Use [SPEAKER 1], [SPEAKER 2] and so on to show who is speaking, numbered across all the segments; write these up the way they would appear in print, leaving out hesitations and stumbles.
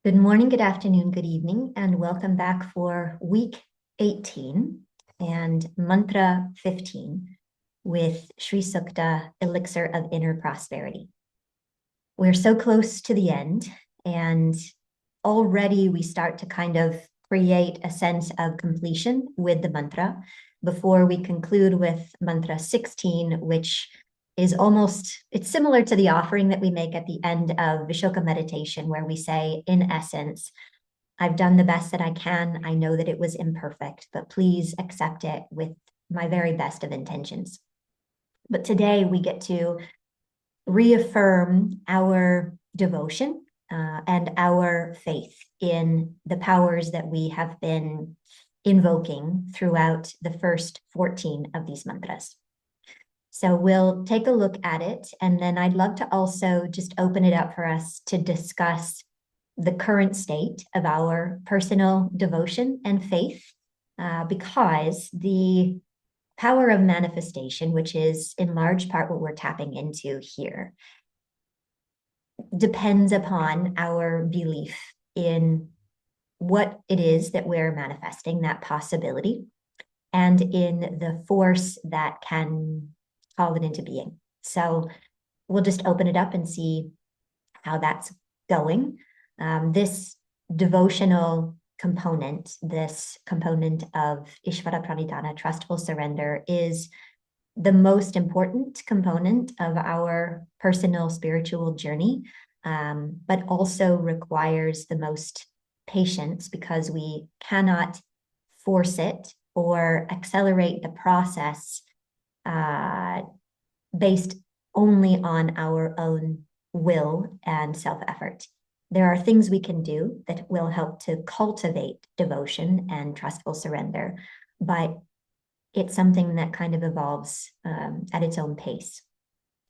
[SPEAKER 1] Good morning, good afternoon, good evening, and welcome back for week 18 and mantra 15 with Sri Sūkta, Elixir of Inner Prosperity. We're so close to the end, and already we start to kind of create a sense of completion with the mantra before we conclude with mantra 16, which is it's similar to the offering that we make at the end of Vishoka meditation, where we say, in essence, I've done the best that I can. I know that it was imperfect, but please accept it with my very best of intentions. But today we get to reaffirm our devotion and our faith in the powers that we have been invoking throughout the first 14 of these mantras. So we'll take a look at it, and then I'd love to also just open it up for us to discuss the current state of our personal devotion and faith, because the power of manifestation, which is in large part what we're tapping into here, depends upon our belief in what it is that we're manifesting, that possibility, and in the force that can call it into being. So we'll just open it up and see how that's going. This devotional component, this component of Ishvara Pranidhana, trustful surrender, is the most important component of our personal spiritual journey, but also requires the most patience because we cannot force it or accelerate the process based only on our own will and self-effort. There are things we can do that will help to cultivate devotion and trustful surrender, but it's something that kind of evolves at its own pace.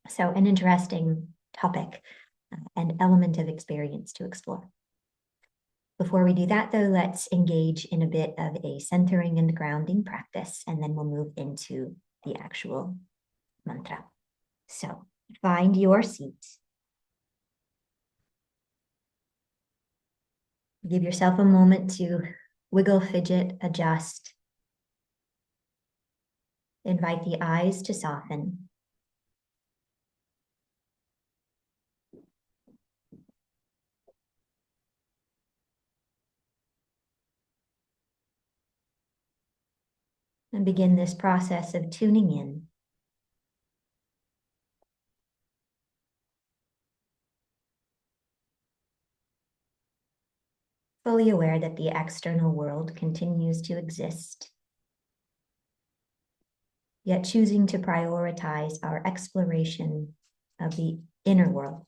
[SPEAKER 1] So an interesting topic and element of experience to explore. Before we do that, though, let's engage in a bit of a centering and grounding practice, and then we'll move into the actual mantra. So find your seat. Give yourself a moment to wiggle, fidget, adjust. Invite the eyes to soften. And begin this process of tuning in. Fully aware that the external world continues to exist, yet choosing to prioritize our exploration of the inner world.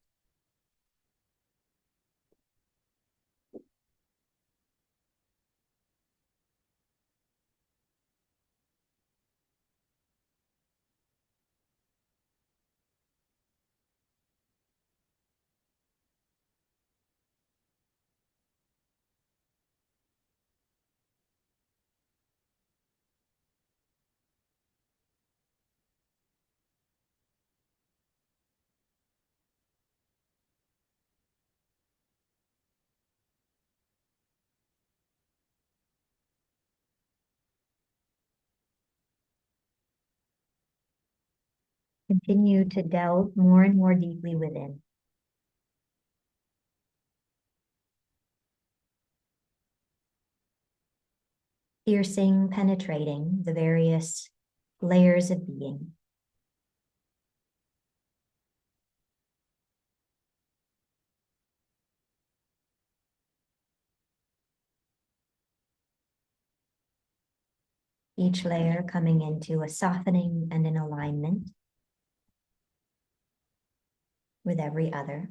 [SPEAKER 1] Continue to delve more and more deeply within. Piercing, penetrating the various layers of being. Each layer coming into a softening and an alignment with every other.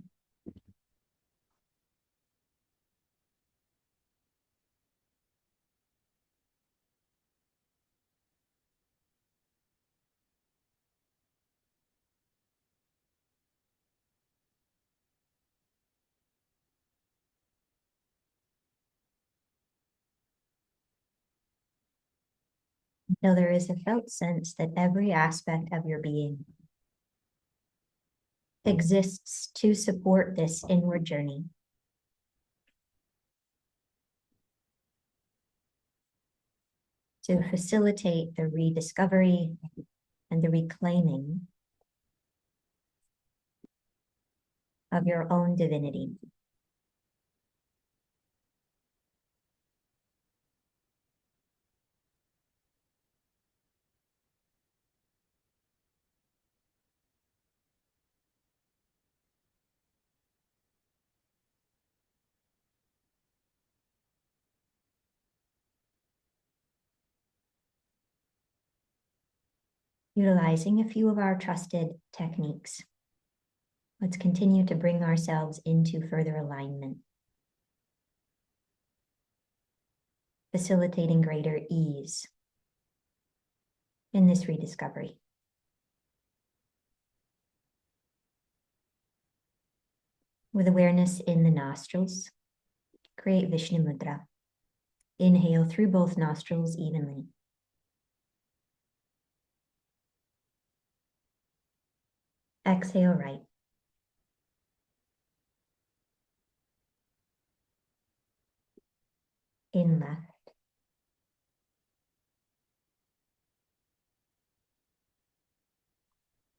[SPEAKER 1] Until there is a felt sense that every aspect of your being exists to support this inward journey. to facilitate the rediscovery and the reclaiming of your own divinity. Utilizing a few of our trusted techniques, let's continue to bring ourselves into further alignment, facilitating greater ease in this rediscovery. With awareness in the nostrils, create Vishnu Mudra. Inhale through both nostrils evenly. Exhale right. In left.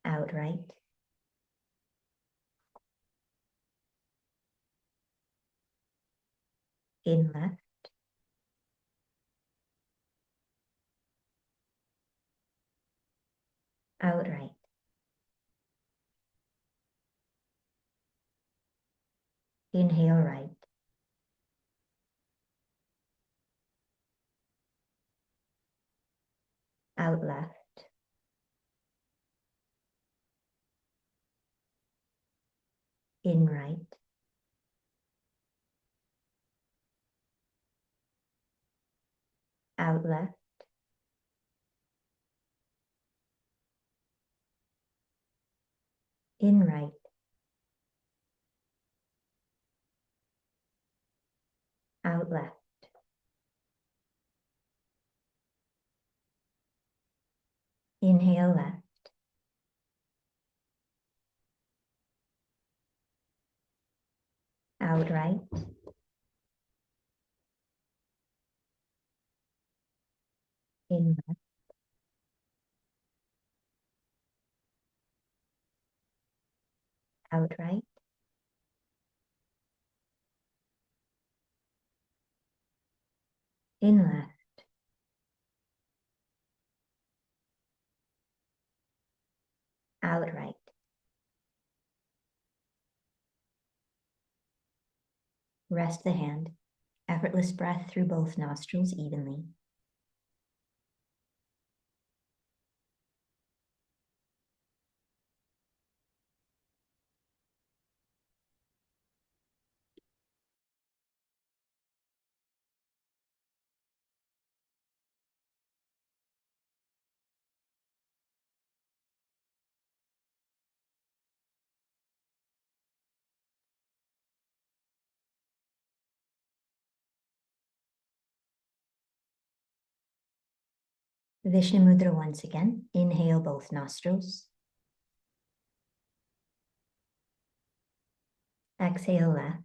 [SPEAKER 1] Out right. In left. Out right. Inhale right. Out left. In right. Out left. In right. Out left. Inhale left. Out right. In left. Out right. In left. Out right. Rest the hand. Effortless breath through both nostrils evenly. Vishnu Mudra once again. Inhale both nostrils. Exhale left.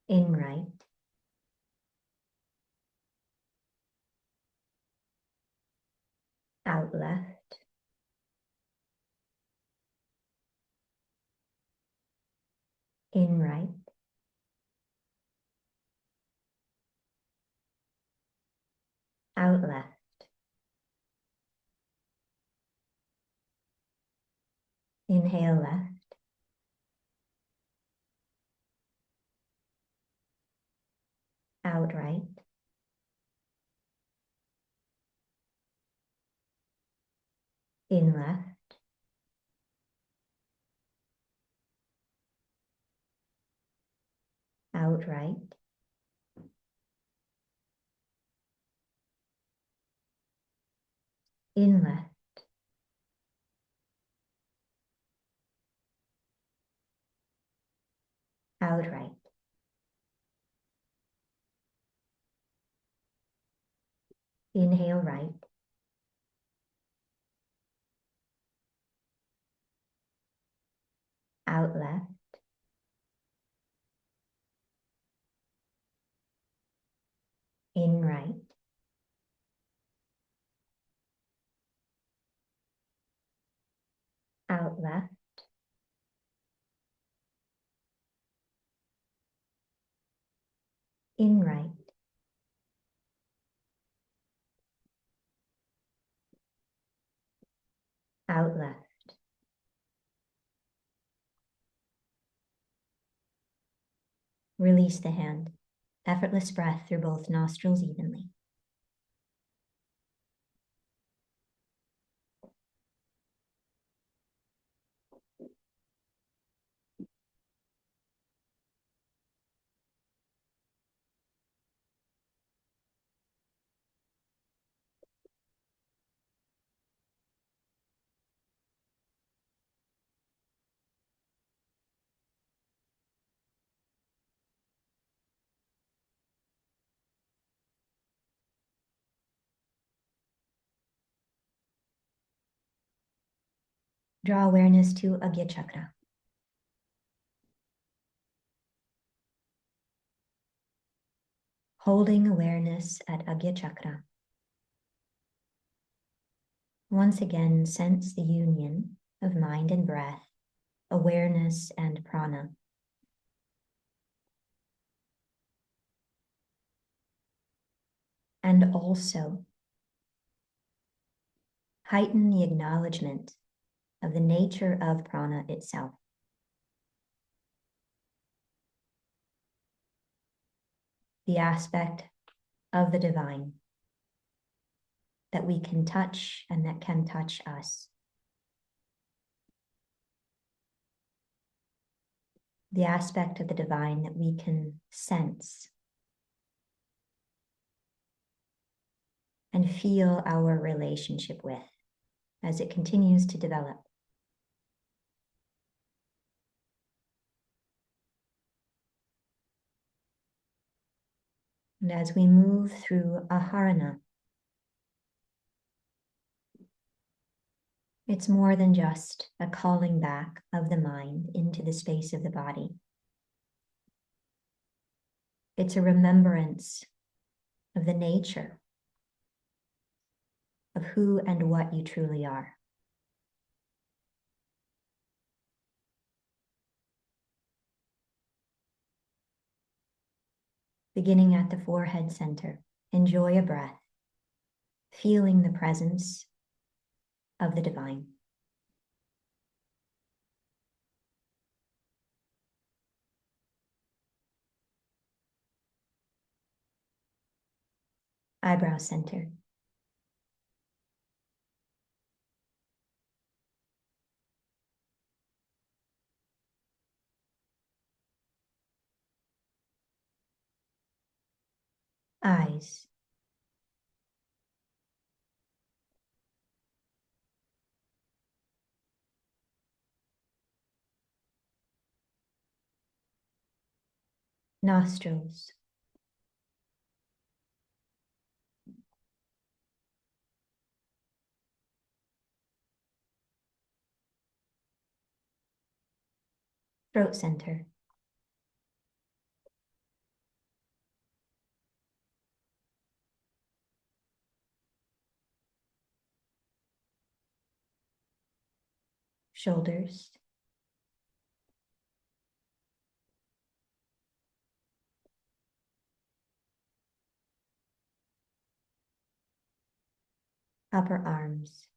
[SPEAKER 1] In right. Out left. In right. Out left. Inhale left. Out right. In left. Out right. In left. Out right. Inhale right. Out left. In right. Out left. In right. Out left. Release the hand. Effortless breath through both nostrils evenly. Draw awareness to Agya Chakra. Holding awareness at Agya Chakra. Once again, sense the union of mind and breath, awareness and prana. And also heighten the acknowledgement of the nature of prana itself. The aspect of the divine that we can touch and that can touch us. The aspect of the divine that we can sense and feel our relationship with as it continues to develop. And as we move through Aharana, it's more than just a calling back of the mind into the space of the body. It's a remembrance of the nature of who and what you truly are. Beginning at the forehead center, enjoy a breath, feeling the presence of the divine. Eyebrow center. Eyes. Nostrils. Throat center. Shoulders. Upper arms.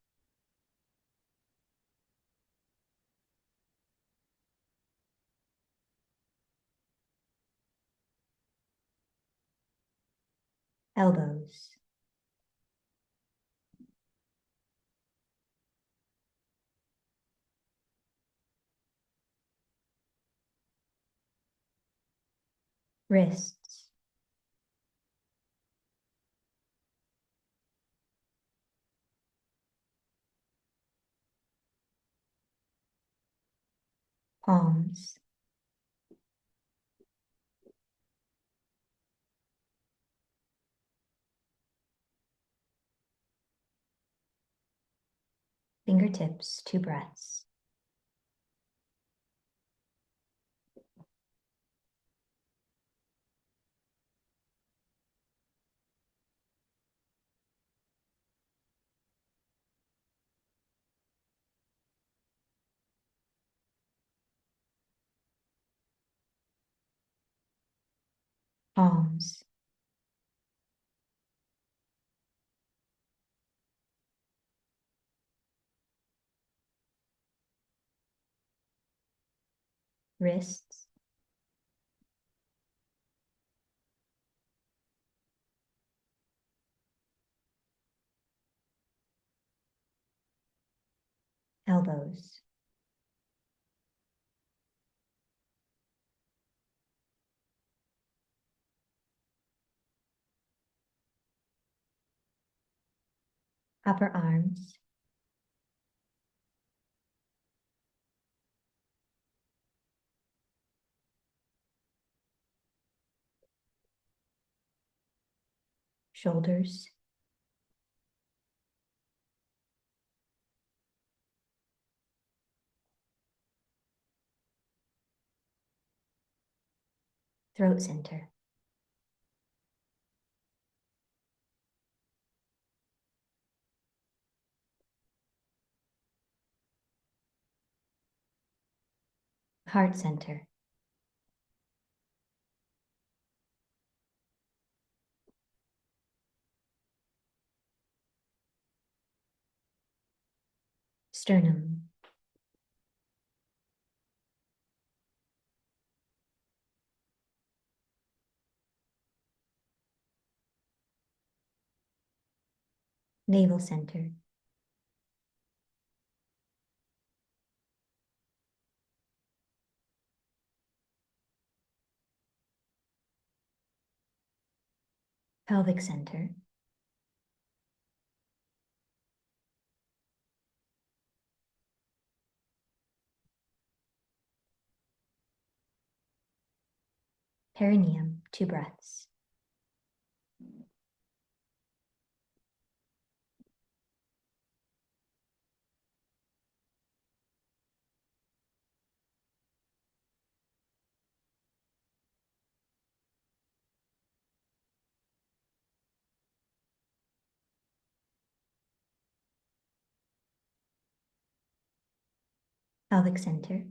[SPEAKER 1] Elbows. Wrists. Palms. Fingertips, 2 breaths. palms, wrists, elbows, upper arms, shoulders, throat center, heart center, sternum, navel center, pelvic center, perineum, 2 breaths. Pelvic center,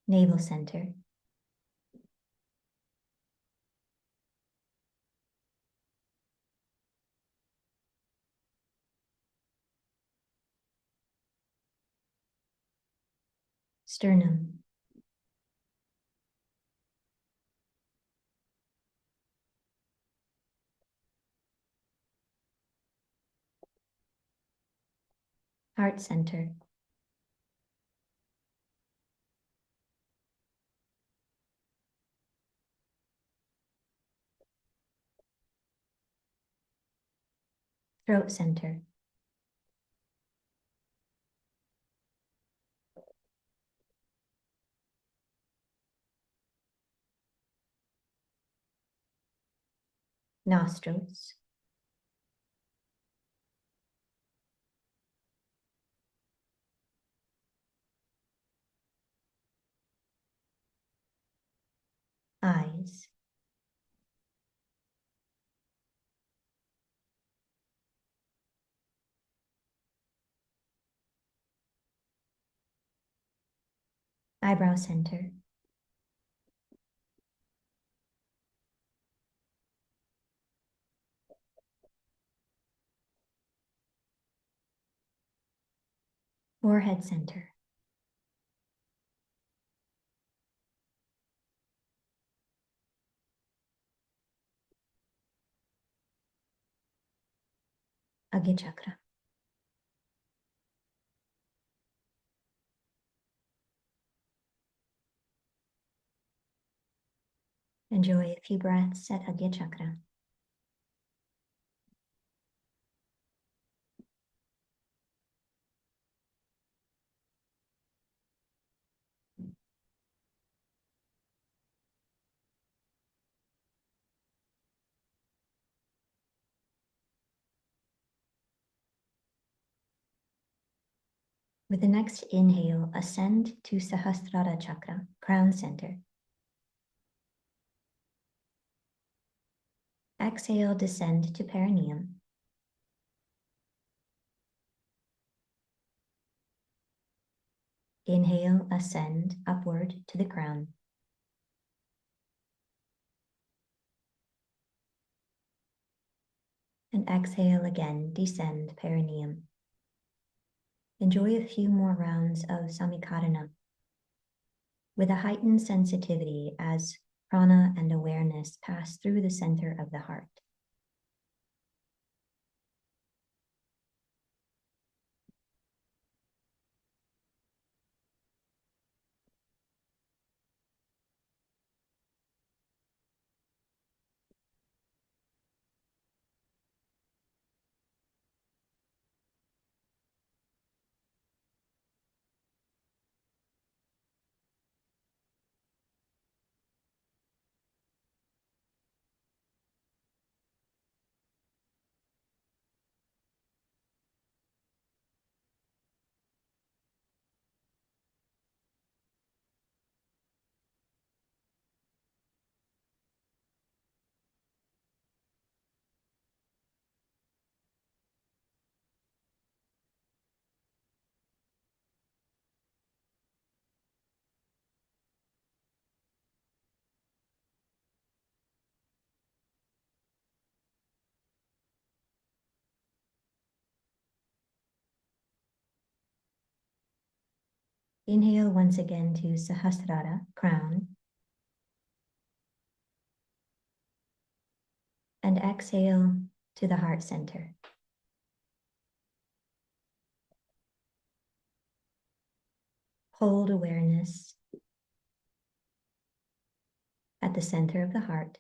[SPEAKER 1] navel center, sternum, heart center, throat center, nostrils, eyes, eyebrow center, forehead center, Agya chakra. Enjoy a few breaths at Agya chakra. With the next inhale, ascend to Sahasrara chakra, crown center. Exhale, descend to perineum. Inhale, ascend upward to the crown. And exhale again, descend perineum. Enjoy a few more rounds of Samikarana with a heightened sensitivity as prana and awareness pass through the center of the heart. Inhale once again to Sahasrara, crown. And exhale to the heart center. Hold awareness at the center of the heart.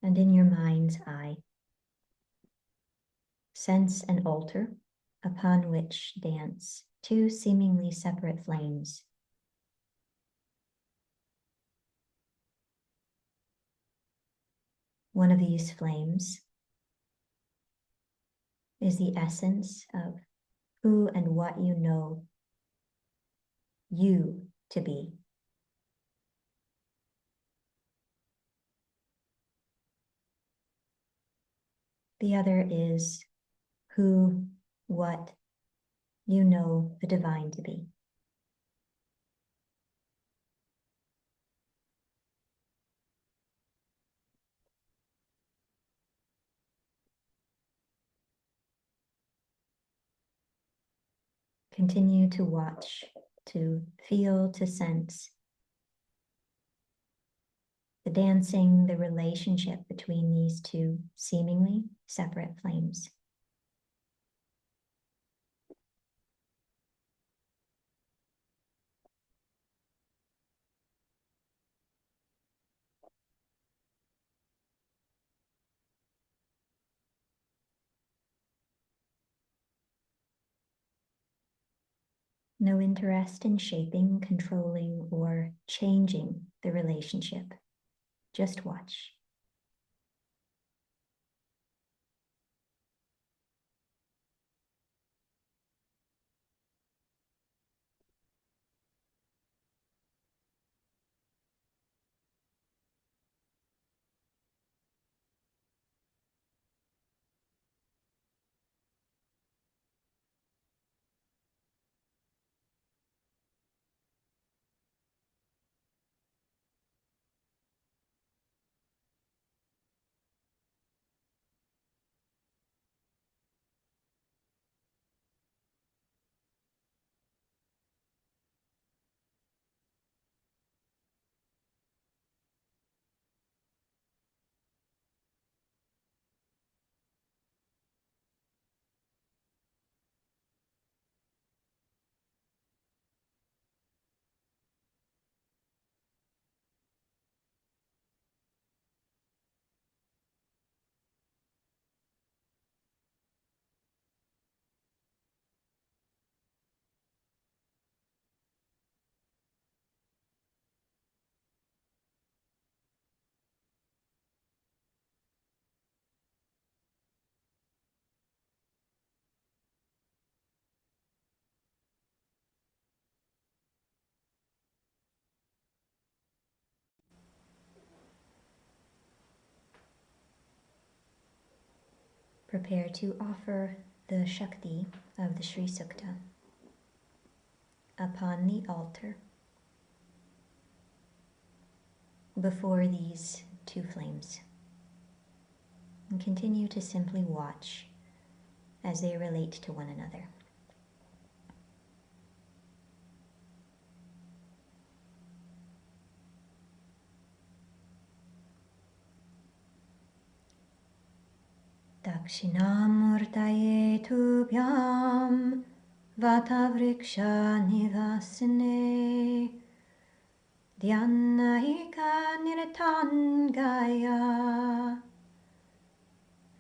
[SPEAKER 1] And in your mind's eye, sense an altar upon which dance two seemingly separate flames. One of these flames is the essence of who and what you know you to be. The other is who, what you know the divine to be. Continue to watch, to feel, to sense the dancing, the relationship between these two seemingly separate flames. No interest in shaping, controlling, or changing the relationship. Just watch. prepare to offer the Shakti of the Sri Sūkta upon the altar before these two flames, and continue to simply watch as they relate to one another. Dakshinamurtaye tubhyam Vatavriksha nivasine Dhyanahika niratangaya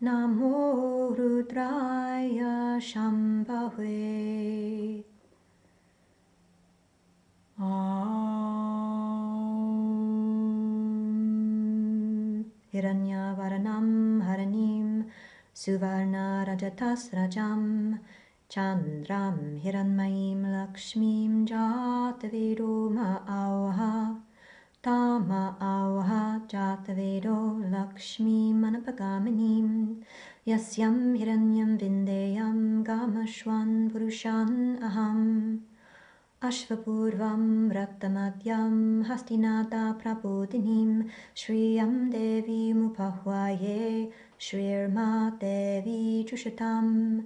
[SPEAKER 1] Namo Rudraya Shambhave Om Hiranyavaranam Haranim Suvarna Rajatas Rajam Chandram Hiranmayim Lakshmim Jatavedo Ma'auha Tama Auha Jatavedo Lakshmi Manapagaminim Yasyam Hiranyam Vindeyam Gamashwan Purushan Aham Ashvapurvam Raktamatyam Hastinata Prabodhinim Shriyam Devi Mupahwaye Shrirma Devi Chushatam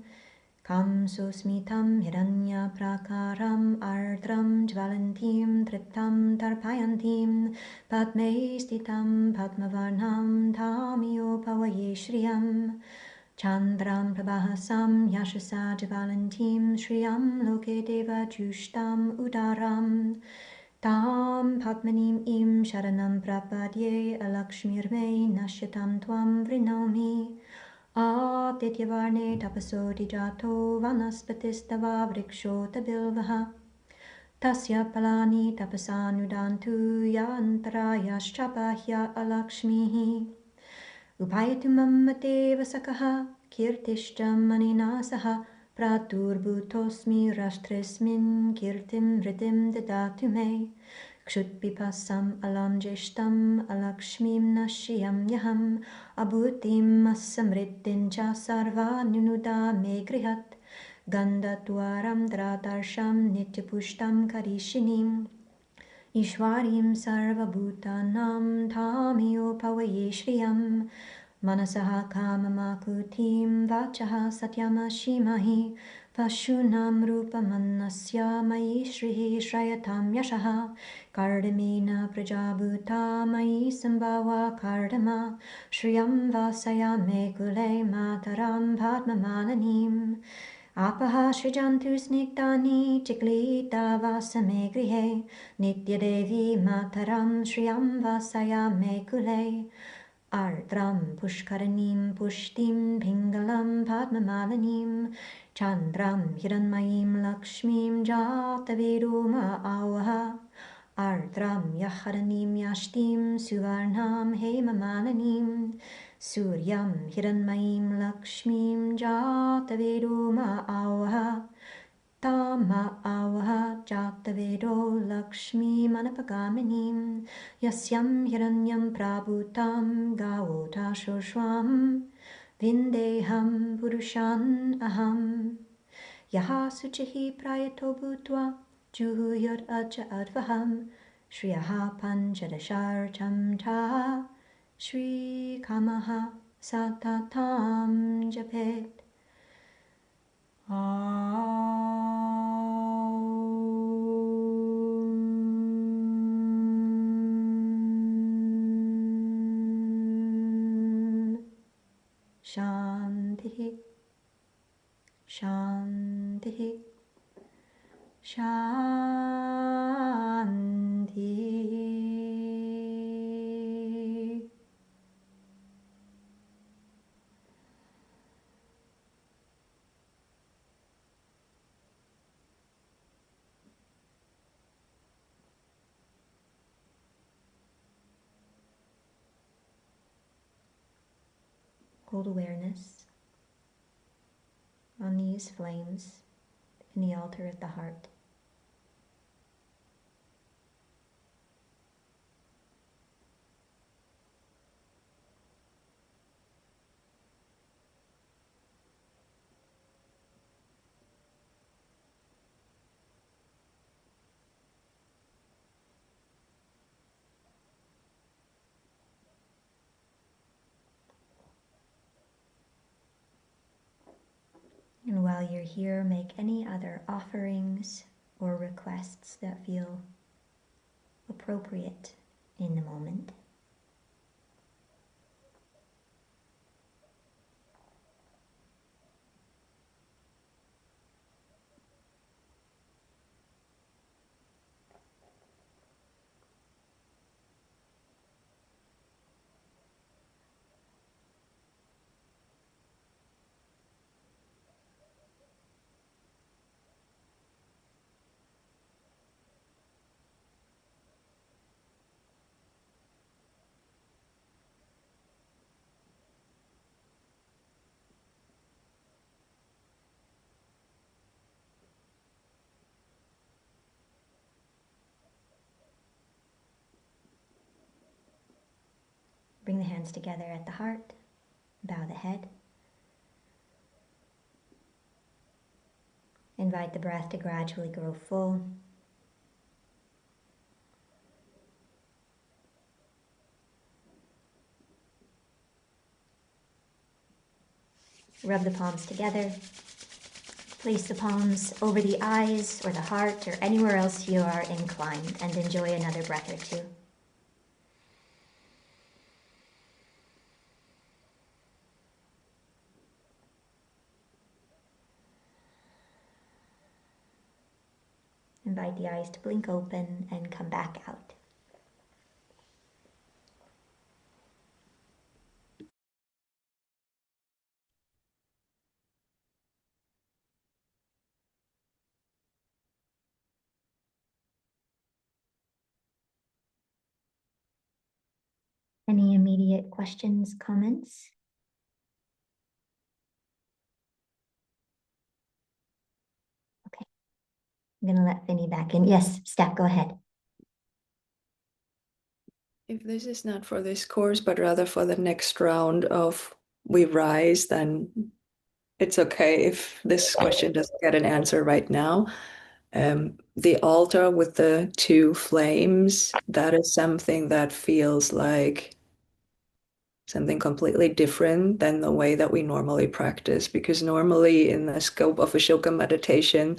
[SPEAKER 1] Kam Susmitam Hiranya Prakaram Ardram Jvalantim Triptam Tarpayantim Padme Stitam Padmavarnam Tamio Pavaye Shriyam Chandram Prabhasam Yashasa Jvalantim Shriyam Loke Deva Jushtam Udaram Tam Padmanim Im Sharanam Prapadye Alakshmirme Nashyatam Tvam Vrinomi Adityavarne tapaso dijato vanaspatistava vriksho tabilvaha Tasya palani tapasanudantu yantarayashchapahya alakshmihi Upayatumam mateva sakaha kirtishtam maninasaha Pradurbhutosmi rashtresmin kirtim vritim dadatu me Kshutpipasam alam jeshtam alakshmim nashyam yaham Abhutim asamriddin cha sarva nunuda me grihat Gandhatvaram dradarsham nityapushtam karishinim Ishwarim sarvabhutanam tamio pavaye shriyam Manasaha kamamakutim vachaha satyamashimhi Vashunam rupamanasya mayi shrihi shrayatam yashaha Kardamena prajabhuta mayi sambhava kardama Shriyam vasaya me kule mataram padmamalanim Apaha shrijantu snigdani chiklita vasame grihe Nityadevi mataram shriyam vasaya me kule Ardram pushkaranim pushtim pingalam padmamalanim Chandram hiranmayim lakshmim jatavedo ma'auha Ardram yaharanim yashtim suvarnam hemamalanim Suryam hiranmayim lakshmim jatavedo ma'auha Tama auha jatavedo lakshmi manapagaminim Yasyam hiranyam prabhutam gavota shoshwam Vindeham purushan aham Yaha suchihi prayato bhutva juhuyat acha advaham Shriyaha panchadasharcham cha Shri kamaha satatam japet Shanti, Shanti, Shanti. Hold awareness on these flames in the altar of the heart. And while you're here, make any other offerings or requests that feel appropriate in the moment. Bring the hands together at the heart, bow the head. Invite the breath to gradually grow full. Rub the palms together. Place the palms over the eyes or the heart or anywhere else you are inclined, and enjoy another breath or two. Invite the eyes to blink open and come back out. Any immediate questions, comments? Okay, I'm gonna let Vinny back in. Yes, Steph, go ahead.
[SPEAKER 2] If this is not for this course, but rather for the next round of We Rise, then it's okay if this question doesn't get an answer right now. The altar with the two flames, that is something that feels like something completely different than the way that we normally practice, because normally in the scope of Ashoka meditation,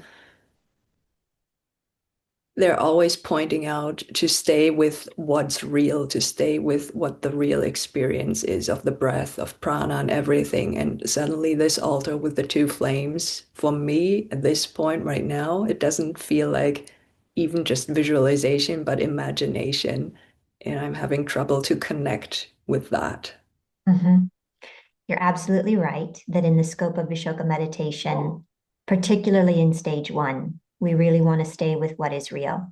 [SPEAKER 2] they're always pointing out to stay with what's real, to stay with what the real experience is of the breath, of prana, and everything. And suddenly, this altar with the two flames, for me at this point right now, it doesn't feel like even just visualization, but imagination. And I'm having trouble to connect with that.
[SPEAKER 1] Mm-hmm. You're absolutely right that in the scope of Vishoka meditation, particularly in stage one, we really want to stay with what is real.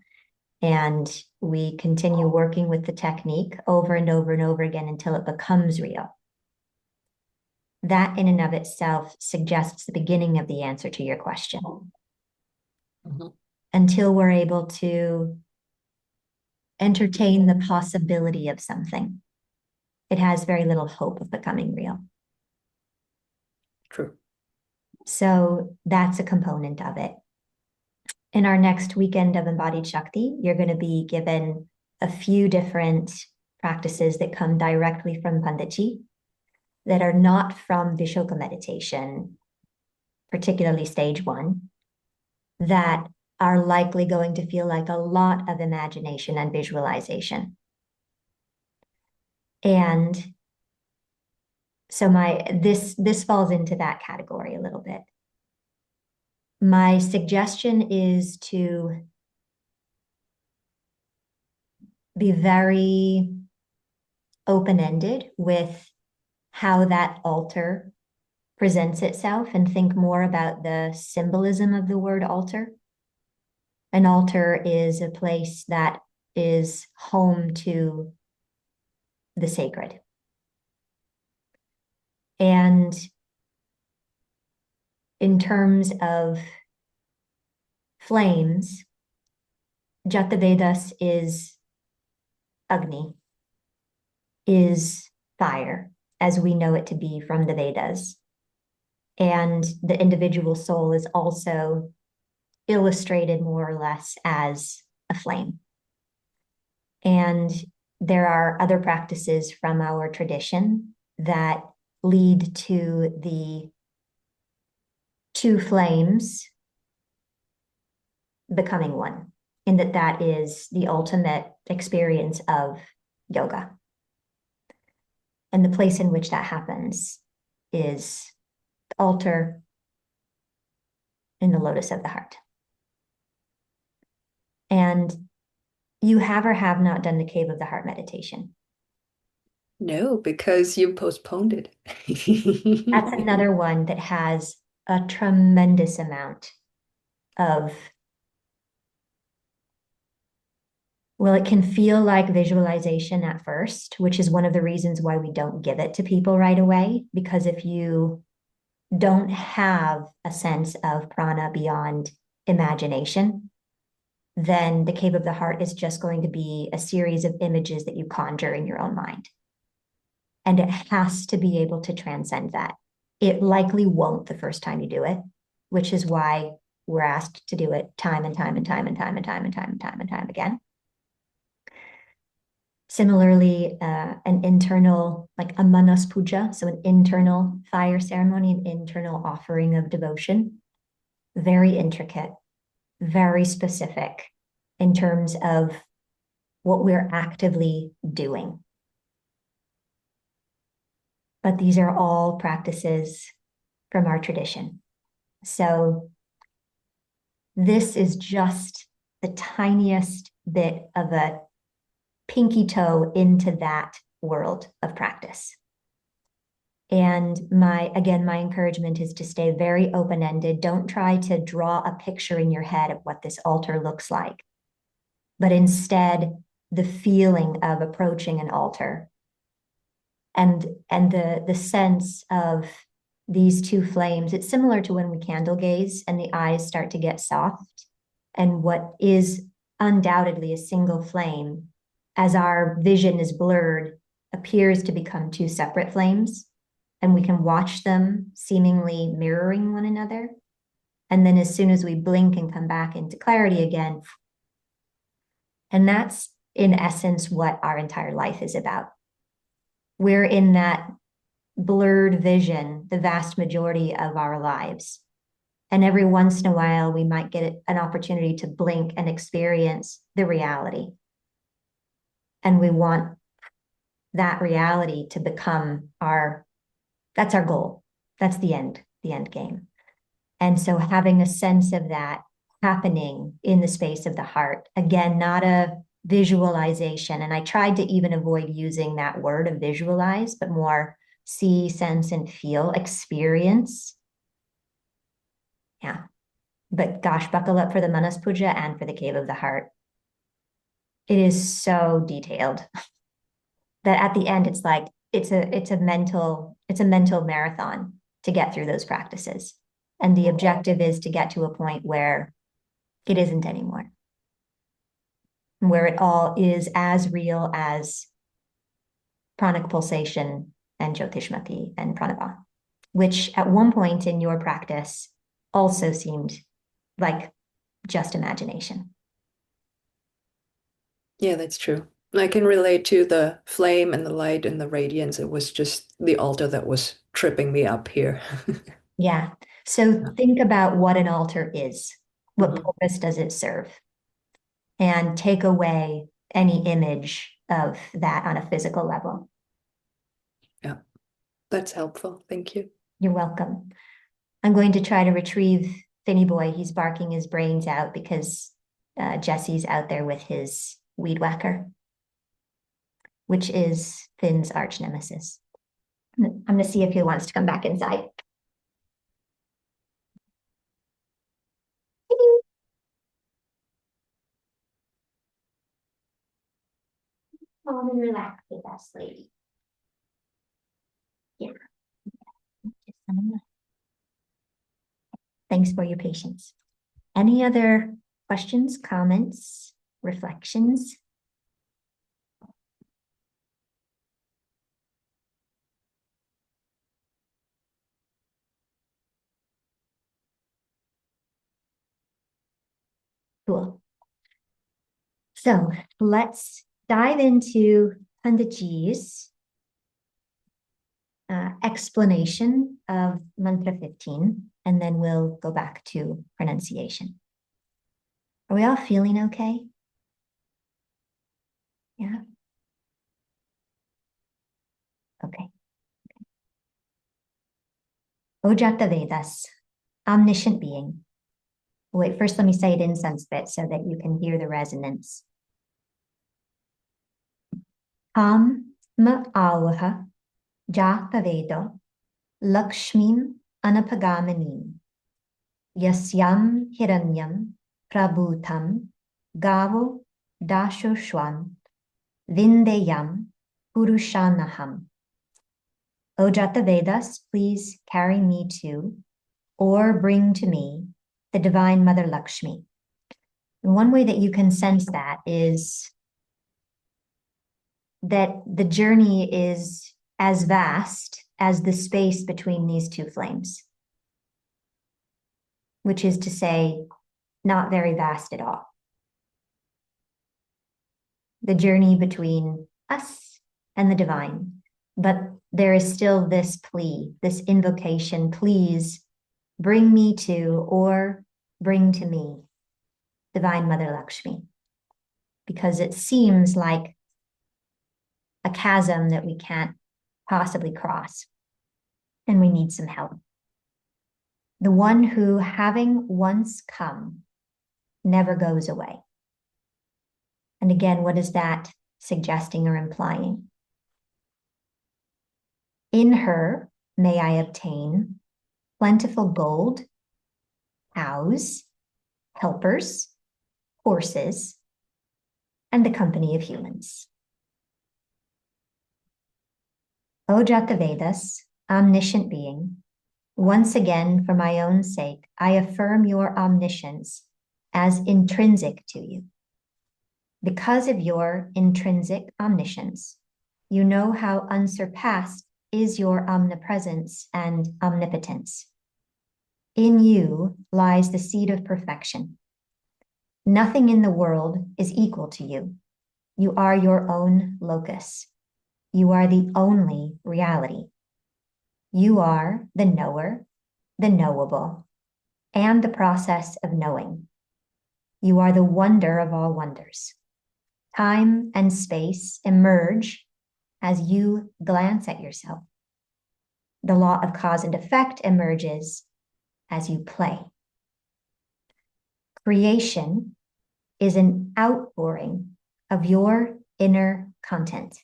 [SPEAKER 1] And we continue working with the technique over and over and over again until it becomes real. That in and of itself suggests the beginning of the answer to your question. Mm-hmm. Until we're able to entertain the possibility of something, it has very little hope of becoming real.
[SPEAKER 2] True.
[SPEAKER 1] So that's a component of it. In our next weekend of Embodied Shakti, you're going to be given a few different practices that come directly from Panditji that are not from Vishoka meditation, particularly stage one, that are likely going to feel like a lot of imagination and visualization. And so this falls into that category a little bit. My suggestion is to be very open-ended with how that altar presents itself and think more about the symbolism of the word altar. An altar is a place that is home to the sacred. And in terms of flames, Jatavedas is Agni, is fire, as we know it to be from the Vedas. And the individual soul is also illustrated more or less as a flame. And there are other practices from our tradition that lead to the two flames becoming one, in that that is the ultimate experience of yoga. And the place in which that happens is the altar in the lotus of the heart. And you have or have not done the cave of the heart meditation.
[SPEAKER 2] No, because you postponed it.
[SPEAKER 1] That's another one that has a tremendous amount of, well, it can feel like visualization at first, which is one of the reasons why we don't give it to people right away. Because if you don't have a sense of prana beyond imagination, then the cave of the heart is just going to be a series of images that you conjure in your own mind. And it has to be able to transcend that. It likely won't the first time you do it, which is why we're asked to do it time and time and time and time and time and time and time and time again. Similarly, an internal, like a manas puja, so an internal fire ceremony, an internal offering of devotion, very intricate, very specific in terms of what we're actively doing. But these are all practices from our tradition. So this is just the tiniest bit of a pinky toe into that world of practice. And my encouragement is to stay very open-ended. Don't try to draw a picture in your head of what this altar looks like, but instead the feeling of approaching an altar and the sense of these two flames. It's similar to when we candle gaze and the eyes start to get soft, and what is undoubtedly a single flame, as our vision is blurred, appears to become two separate flames, and we can watch them seemingly mirroring one another. And then as soon as we blink and come back into clarity again, and that's in essence what our entire life is about. We're in that blurred vision the vast majority of our lives. And every once in a while, we might get an opportunity to blink and experience the reality. And we want that reality to become that's our goal. That's the end game. And so having a sense of that happening in the space of the heart, again, not a visualization. And I tried to even avoid using that word of visualize, but more see, sense, and feel, experience. Yeah. But gosh, buckle up for the Manas Puja and for the Cave of the Heart. It is so detailed that at the end, it's like, it's a mental marathon to get through those practices. And the objective is to get to a point where it isn't anymore, where it all is as real as pranic pulsation and Jyotishmati and pranava, which at one point in your practice also seemed like just imagination.
[SPEAKER 2] Yeah, that's true. I can relate to the flame and the light and the radiance. It was just the altar that was tripping me up here.
[SPEAKER 1] Yeah. So think about what an altar is. What
[SPEAKER 2] Mhm.
[SPEAKER 1] purpose does it serve? And take away any image of that on a physical level.
[SPEAKER 2] Yeah, that's helpful. Thank you.
[SPEAKER 1] You're welcome. I'm going to try to retrieve Finny Boy. He's barking his brains out because Jesse's out there with his weed whacker, which is Finn's arch nemesis. I'm going to see if he wants to come back inside. Calm and relax with us, lady. Yeah. Thanks for your patience. Any other questions, comments, reflections? Cool. So let's dive into Panditji's explanation of mantra 15, and then we'll go back to pronunciation. Are we all feeling okay? Yeah? Okay. Ojata Vedas, omniscient being. Wait, first let me say it in Sanskrit so that you can hear the resonance. Ham ma avaha jata vedo lakshmim anapagamanim yasyam hiranyam prabhutam gavo dashoshwan vindeyam purushanaham. O Jata Vedas, please carry me to, or bring to me, the Divine Mother Lakshmi. And one way that you can sense that is that the journey is as vast as the space between these two flames, which is to say, not very vast at all. The journey between us and the divine. But there is still this plea, this invocation, please bring me to, or bring to me, Divine Mother Lakshmi. Because it seems like a chasm that we can't possibly cross, and we need some help. The one who, having once come, never goes away. And again, what is that suggesting or implying? In her may I obtain plentiful gold, cows, helpers, horses, and the company of humans. O Jata Vedas, omniscient being, once again, for my own sake, I affirm your omniscience as intrinsic to you. Because of your intrinsic omniscience, you know how unsurpassed is your omnipresence and omnipotence. In you lies the seed of perfection. Nothing in the world is equal to you. You are your own locus. You are the only reality. You are the knower, the knowable, and the process of knowing. You are the wonder of all wonders. Time and space emerge as you glance at yourself. The law of cause and effect emerges as you play. Creation is an outpouring of your inner content.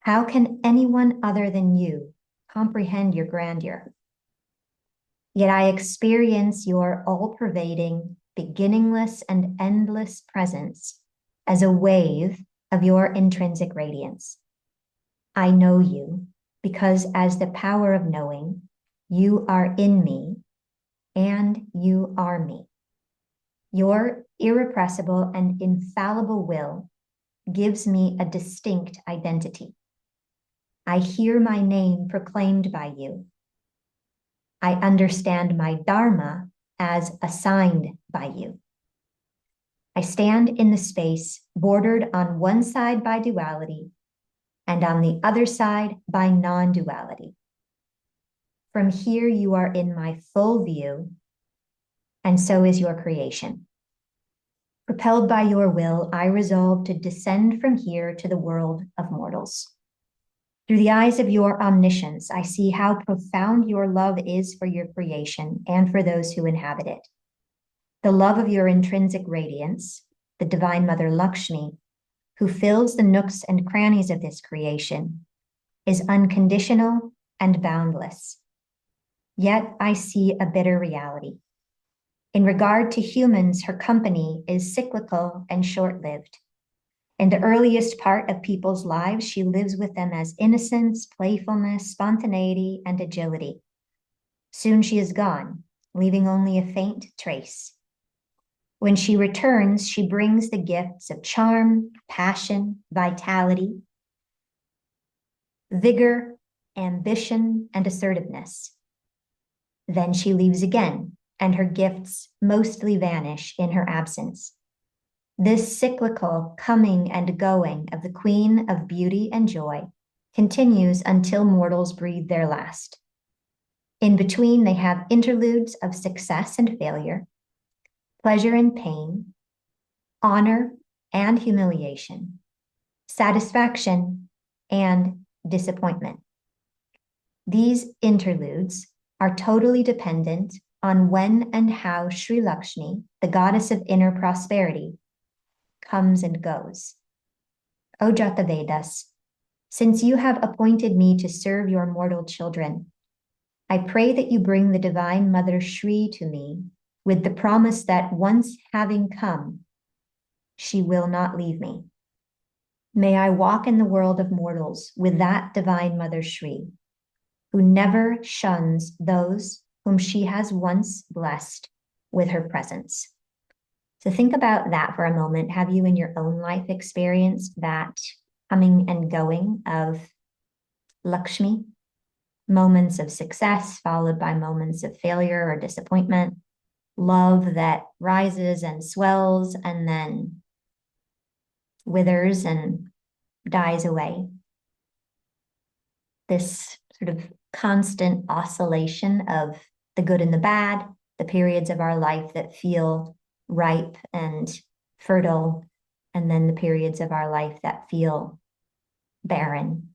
[SPEAKER 1] How can anyone other than you comprehend your grandeur? Yet I experience your all-pervading, beginningless and endless presence as a wave of your intrinsic radiance. I know you because as the power of knowing, you are in me and you are me. Your irrepressible and infallible will gives me a distinct identity. I hear my name proclaimed by you. I understand my dharma as assigned by you. I stand in the space bordered on one side by duality and on the other side by non-duality. From here you are in my full view, and so is your creation. Propelled by your will, I resolve to descend from here to the world of mortals. Through the eyes of your omniscience, I see how profound your love is for your creation and for those who inhabit it. The love of your intrinsic radiance, the Divine Mother Lakshmi, who fills the nooks and crannies of this creation, is unconditional and boundless. Yet I see a bitter reality. In regard to humans, her company is cyclical and short-lived. In the earliest part of people's lives, she lives with them as innocence, playfulness, spontaneity, and agility. Soon she is gone, leaving only a faint trace. When she returns, she brings the gifts of charm, passion, vitality, vigor, ambition, and assertiveness. Then she leaves again, and her gifts mostly vanish in her absence. This cyclical coming and going of the Queen of Beauty and Joy continues until mortals breathe their last. In between, they have interludes of success and failure, pleasure and pain, honor and humiliation, satisfaction and disappointment. These interludes are totally dependent on when and how Sri Lakshmi, the goddess of inner prosperity, comes and goes. O Jatavedas, since you have appointed me to serve your mortal children, I pray that you bring the Divine Mother Shri to me with the promise that once having come, she will not leave me. May I walk in the world of mortals with that Divine Mother Shri, who never shuns those whom she has once blessed with her presence. So think about that for a moment. Have you in your own life experienced that coming and going of Lakshmi? Moments of success followed by moments of failure or disappointment, love that rises and swells and then withers and dies away. This sort of constant oscillation of the good and the bad, the periods of our life that feel ripe and fertile, and then the periods of our life that feel barren.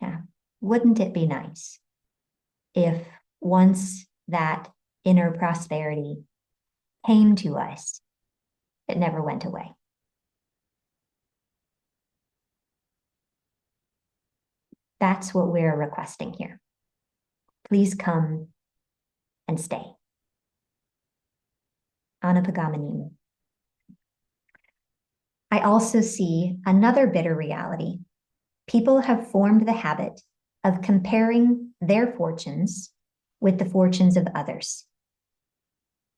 [SPEAKER 1] Yeah. Wouldn't it be nice if once that inner prosperity came to us, it never went away? That's what we're requesting here. Please come and stay. Anapagamanim. I also see another bitter reality. People have formed the habit of comparing their fortunes with the fortunes of others.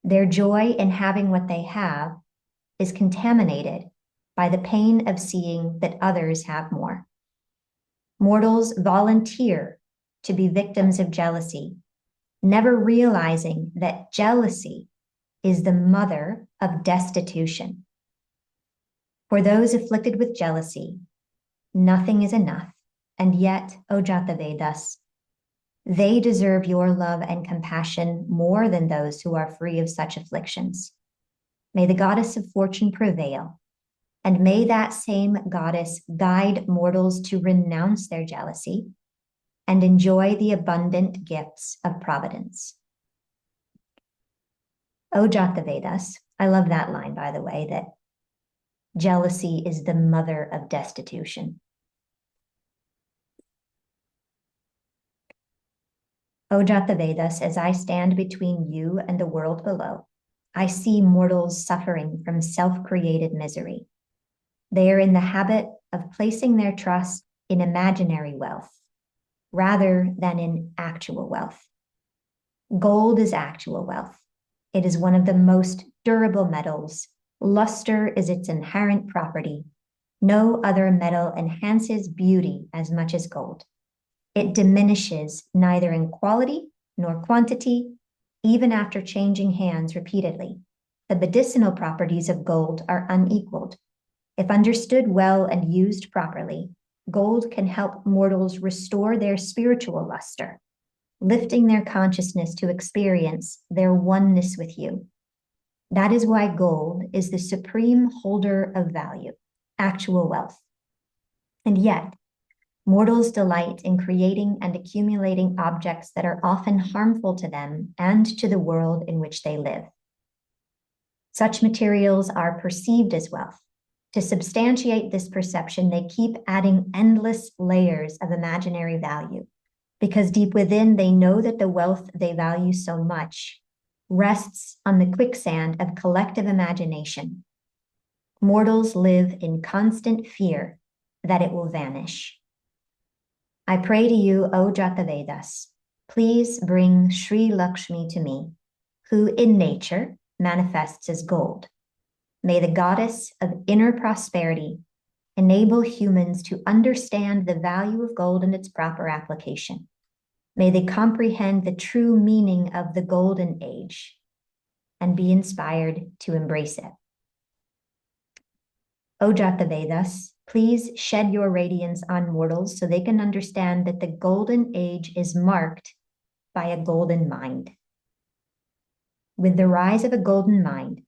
[SPEAKER 1] Their joy in having what they have is contaminated by the pain of seeing that others have more. Mortals volunteer to be victims of jealousy, never realizing that jealousy is the mother of destitution. For those afflicted with jealousy, nothing is enough, and yet, O Jatavedas, they deserve your love and compassion more than those who are free of such afflictions. May the goddess of fortune prevail, and may that same goddess guide mortals to renounce their jealousy and enjoy the abundant gifts of providence. O Jatavedas, I love that line, by the way, that jealousy is the mother of destitution. O Jatavedas, as I stand between you and the world below, I see mortals suffering from self-created misery. They are in the habit of placing their trust in imaginary wealth rather than in actual wealth. Gold is actual wealth. It is one of the most durable metals. Luster is its inherent property. No other metal enhances beauty as much as gold. It diminishes neither in quality nor quantity, even after changing hands repeatedly. The medicinal properties of gold are unequaled. If understood well and used properly, gold can help mortals restore their spiritual luster, lifting their consciousness to experience their oneness with you. That is why gold is the supreme holder of value, actual wealth. And yet, mortals delight in creating and accumulating objects that are often harmful to them and to the world in which they live. Such materials are perceived as wealth. To substantiate this perception, they keep adding endless layers of imaginary value, because deep within they know that the wealth they value so much rests on the quicksand of collective imagination. Mortals live in constant fear that it will vanish. I pray to you, O Jatavedas, please bring Sri Lakshmi to me, who in nature manifests as gold. May the goddess of inner prosperity enable humans to understand the value of gold and its proper application. May they comprehend the true meaning of the golden age and be inspired to embrace it. O Jatavedas, please shed your radiance on mortals so they can understand that the golden age is marked by a golden mind. With the rise of a golden mind,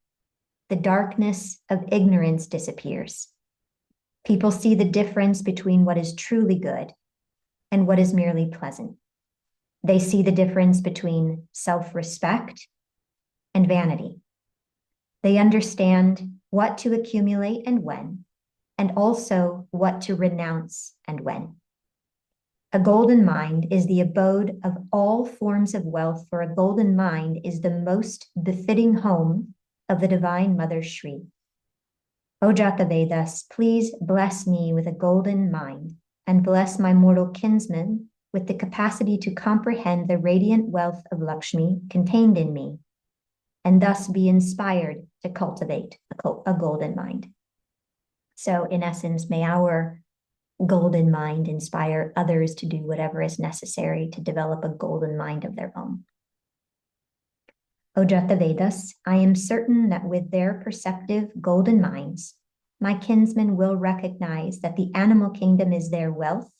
[SPEAKER 1] the darkness of ignorance disappears. People see the difference between what is truly good and what is merely pleasant. They see the difference between self-respect and vanity. They understand what to accumulate and when, and also what to renounce and when. A golden mind is the abode of all forms of wealth, for a golden mind is the most befitting home of the Divine Mother Shri. O Jatavedas, please bless me with a golden mind and bless my mortal kinsmen with the capacity to comprehend the radiant wealth of Lakshmi contained in me, and thus be inspired to cultivate a golden mind. So in essence, may our golden mind inspire others to do whatever is necessary to develop a golden mind of their own. O Jatavedas, I am certain that with their perceptive golden minds, my kinsmen will recognize that the animal kingdom is their wealth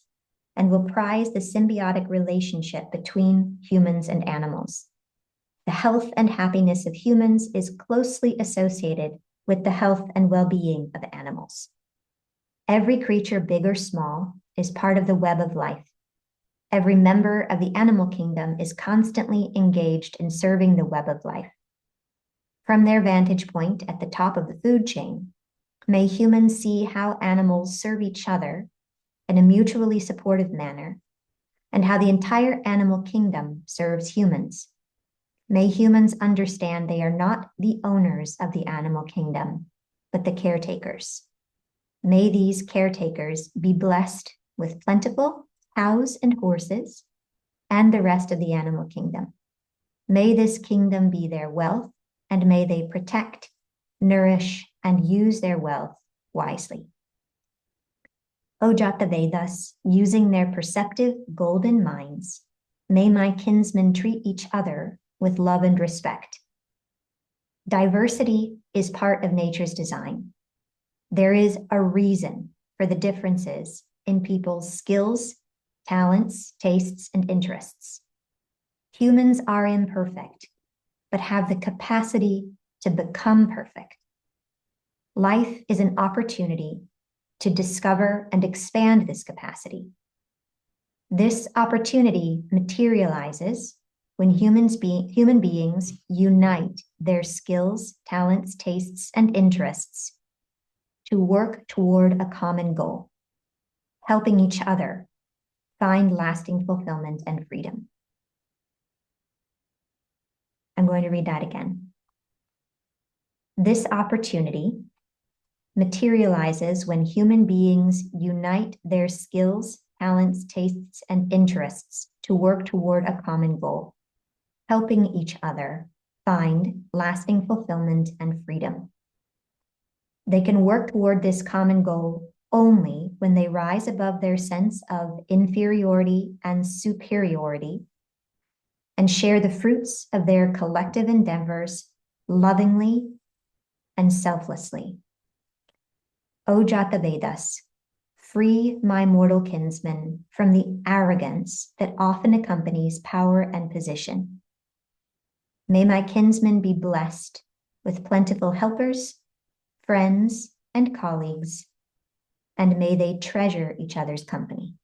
[SPEAKER 1] and will prize the symbiotic relationship between humans and animals. The health and happiness of humans is closely associated with the health and well-being of animals. Every creature, big or small, is part of the web of life. Every member of the animal kingdom is constantly engaged in serving the web of life. From their vantage point at the top of the food chain, may humans see how animals serve each other in a mutually supportive manner, and how the entire animal kingdom serves humans. May humans understand they are not the owners of the animal kingdom, but the caretakers. May these caretakers be blessed with plentiful cows and horses and the rest of the animal kingdom. May this kingdom be their wealth, and may they protect, nourish, and use their wealth wisely. O Jatavedas, using their perceptive golden minds, may my kinsmen treat each other with love and respect. Diversity is part of nature's design. There is a reason for the differences in people's skills, talents, tastes, and interests. Humans are imperfect, but have the capacity to become perfect. Life is an opportunity to discover and expand this capacity. This opportunity materializes when human beings unite their skills, talents, tastes, and interests to work toward a common goal, helping each other find lasting fulfillment and freedom. I'm going to read that again. This opportunity materializes when human beings unite their skills, talents, tastes, and interests to work toward a common goal, helping each other find lasting fulfillment and freedom. They can work toward this common goal only when they rise above their sense of inferiority and superiority and share the fruits of their collective endeavors lovingly and selflessly. O Jatavedas, free my mortal kinsmen from the arrogance that often accompanies power and position. May my kinsmen be blessed with plentiful helpers, friends, and colleagues, and may they treasure each other's company.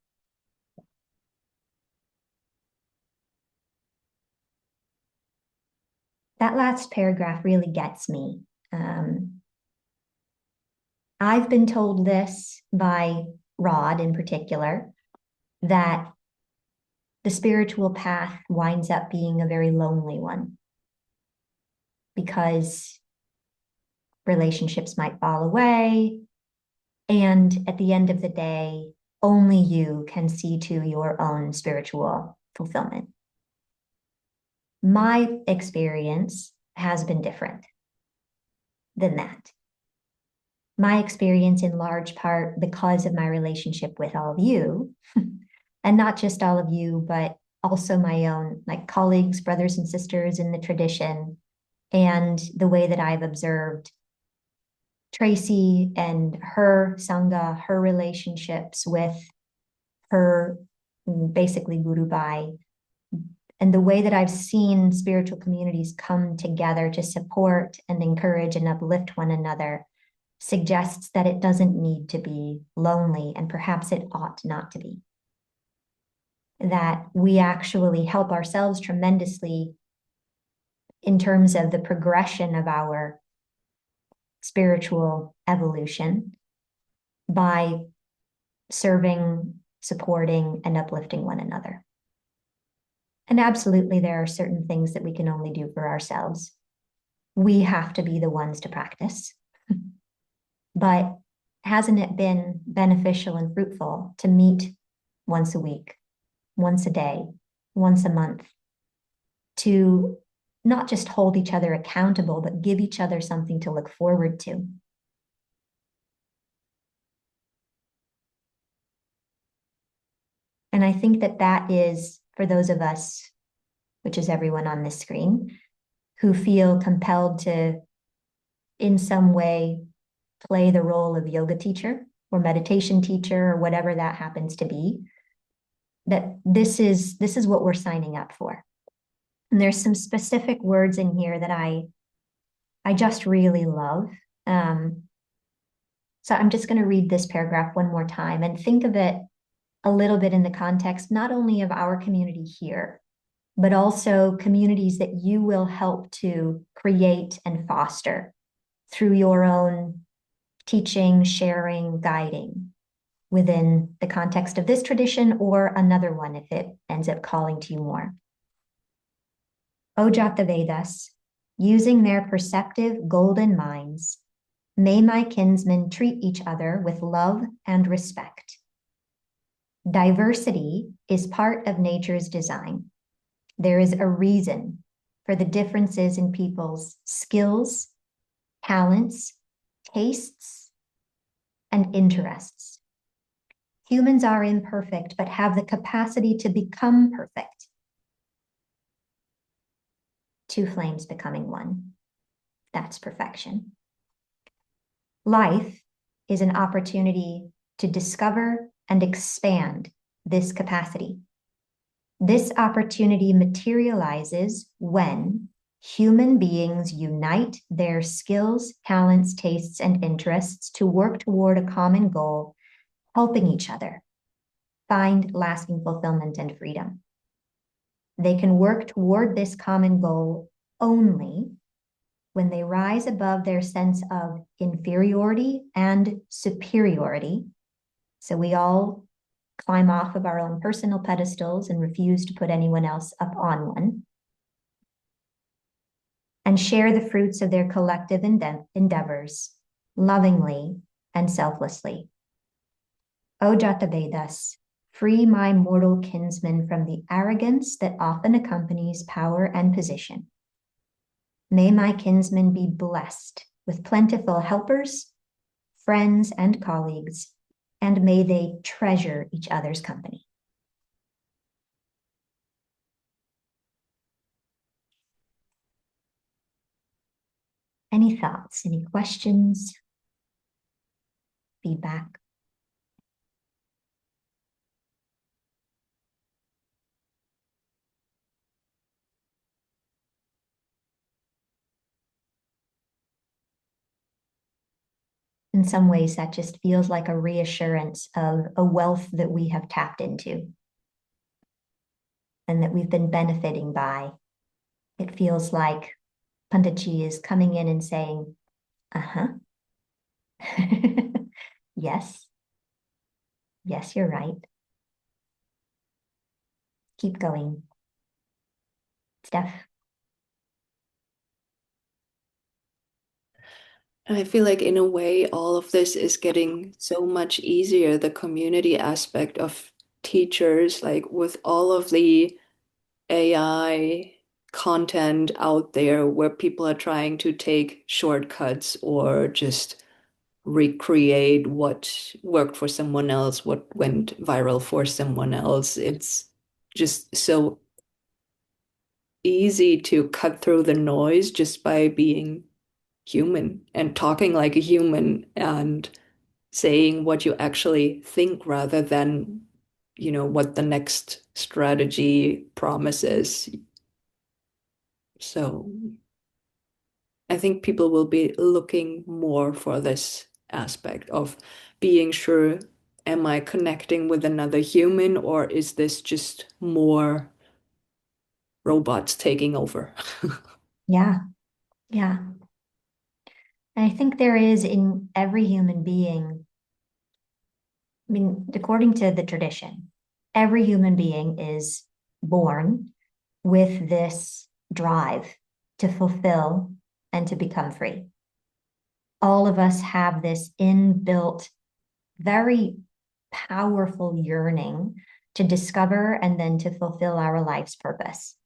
[SPEAKER 1] That last paragraph really gets me. I've been told this by Rod in particular, that the spiritual path winds up being a very lonely one because relationships might fall away, and at the end of the day, only you can see to your own spiritual fulfillment. My experience has been different than that. My experience in large part because of my relationship with all of you, and not just all of you, but also my own like colleagues, brothers and sisters in the tradition, and the way that I've observed Tracy and her Sangha, her relationships with her basically Guru Bai, and the way that I've seen spiritual communities come together to support and encourage and uplift one another suggests that it doesn't need to be lonely, and perhaps it ought not to be. That we actually help ourselves tremendously in terms of the progression of our spiritual evolution by serving, supporting, and uplifting one another. And absolutely, there are certain things that we can only do for ourselves. We have to be the ones to practice. But hasn't it been beneficial and fruitful to meet once a week, once a day, once a month, to not just hold each other accountable, but give each other something to look forward to? And I think that that is, for those of us, which is everyone on this screen, who feel compelled to, in some way, play the role of yoga teacher or meditation teacher or whatever that happens to be, that this is what we're signing up for. And there's some specific words in here that I just really love. So I'm just going to read this paragraph one more time and think of it a little bit in the context, not only of our community here, but also communities that you will help to create and foster through your own teaching, sharing, guiding within the context of this tradition or another one if it ends up calling to you more. O Jatavedas, using their perceptive golden minds, may my kinsmen treat each other with love and respect. Diversity is part of nature's design. There is a reason for the differences in people's skills, talents, tastes, and interests. Humans are imperfect, but have the capacity to become perfect. Two flames becoming one. That's perfection. Life is an opportunity to discover and expand this capacity. This opportunity materializes when human beings unite their skills, talents, tastes, and interests to work toward a common goal, helping each other find lasting fulfillment and freedom. They can work toward this common goal only when they rise above their sense of inferiority and superiority. So we all climb off of our own personal pedestals and refuse to put anyone else up on one, and share the fruits of their collective endeavors lovingly and selflessly. O Jatavedas, free my mortal kinsmen from the arrogance that often accompanies power and position. May my kinsmen be blessed with plentiful helpers, friends, and colleagues, and may they treasure each other's company. Any thoughts, any questions, feedback? In some ways, that just feels like a reassurance of a wealth that we have tapped into and that we've been benefiting by. It feels like Panditji is coming in and saying, uh-huh, yes, yes, you're right. Keep going. Steph.
[SPEAKER 2] I feel like in a way, all of this is getting so much easier. The community aspect of teachers, like with all of the AI content out there where people are trying to take shortcuts or just recreate what worked for someone else, what went viral for someone else. It's just so easy to cut through the noise just by being human and talking like a human and saying what you actually think rather than, what the next strategy promises. So I think people will be looking more for this aspect of being sure, am I connecting with another human or is this just more robots taking over?
[SPEAKER 1] Yeah, yeah. And I think there is in every human being, I mean, according to the tradition, every human being is born with this drive to fulfill and to become free. All of us have this inbuilt, very powerful yearning to discover and then to fulfill our life's purpose.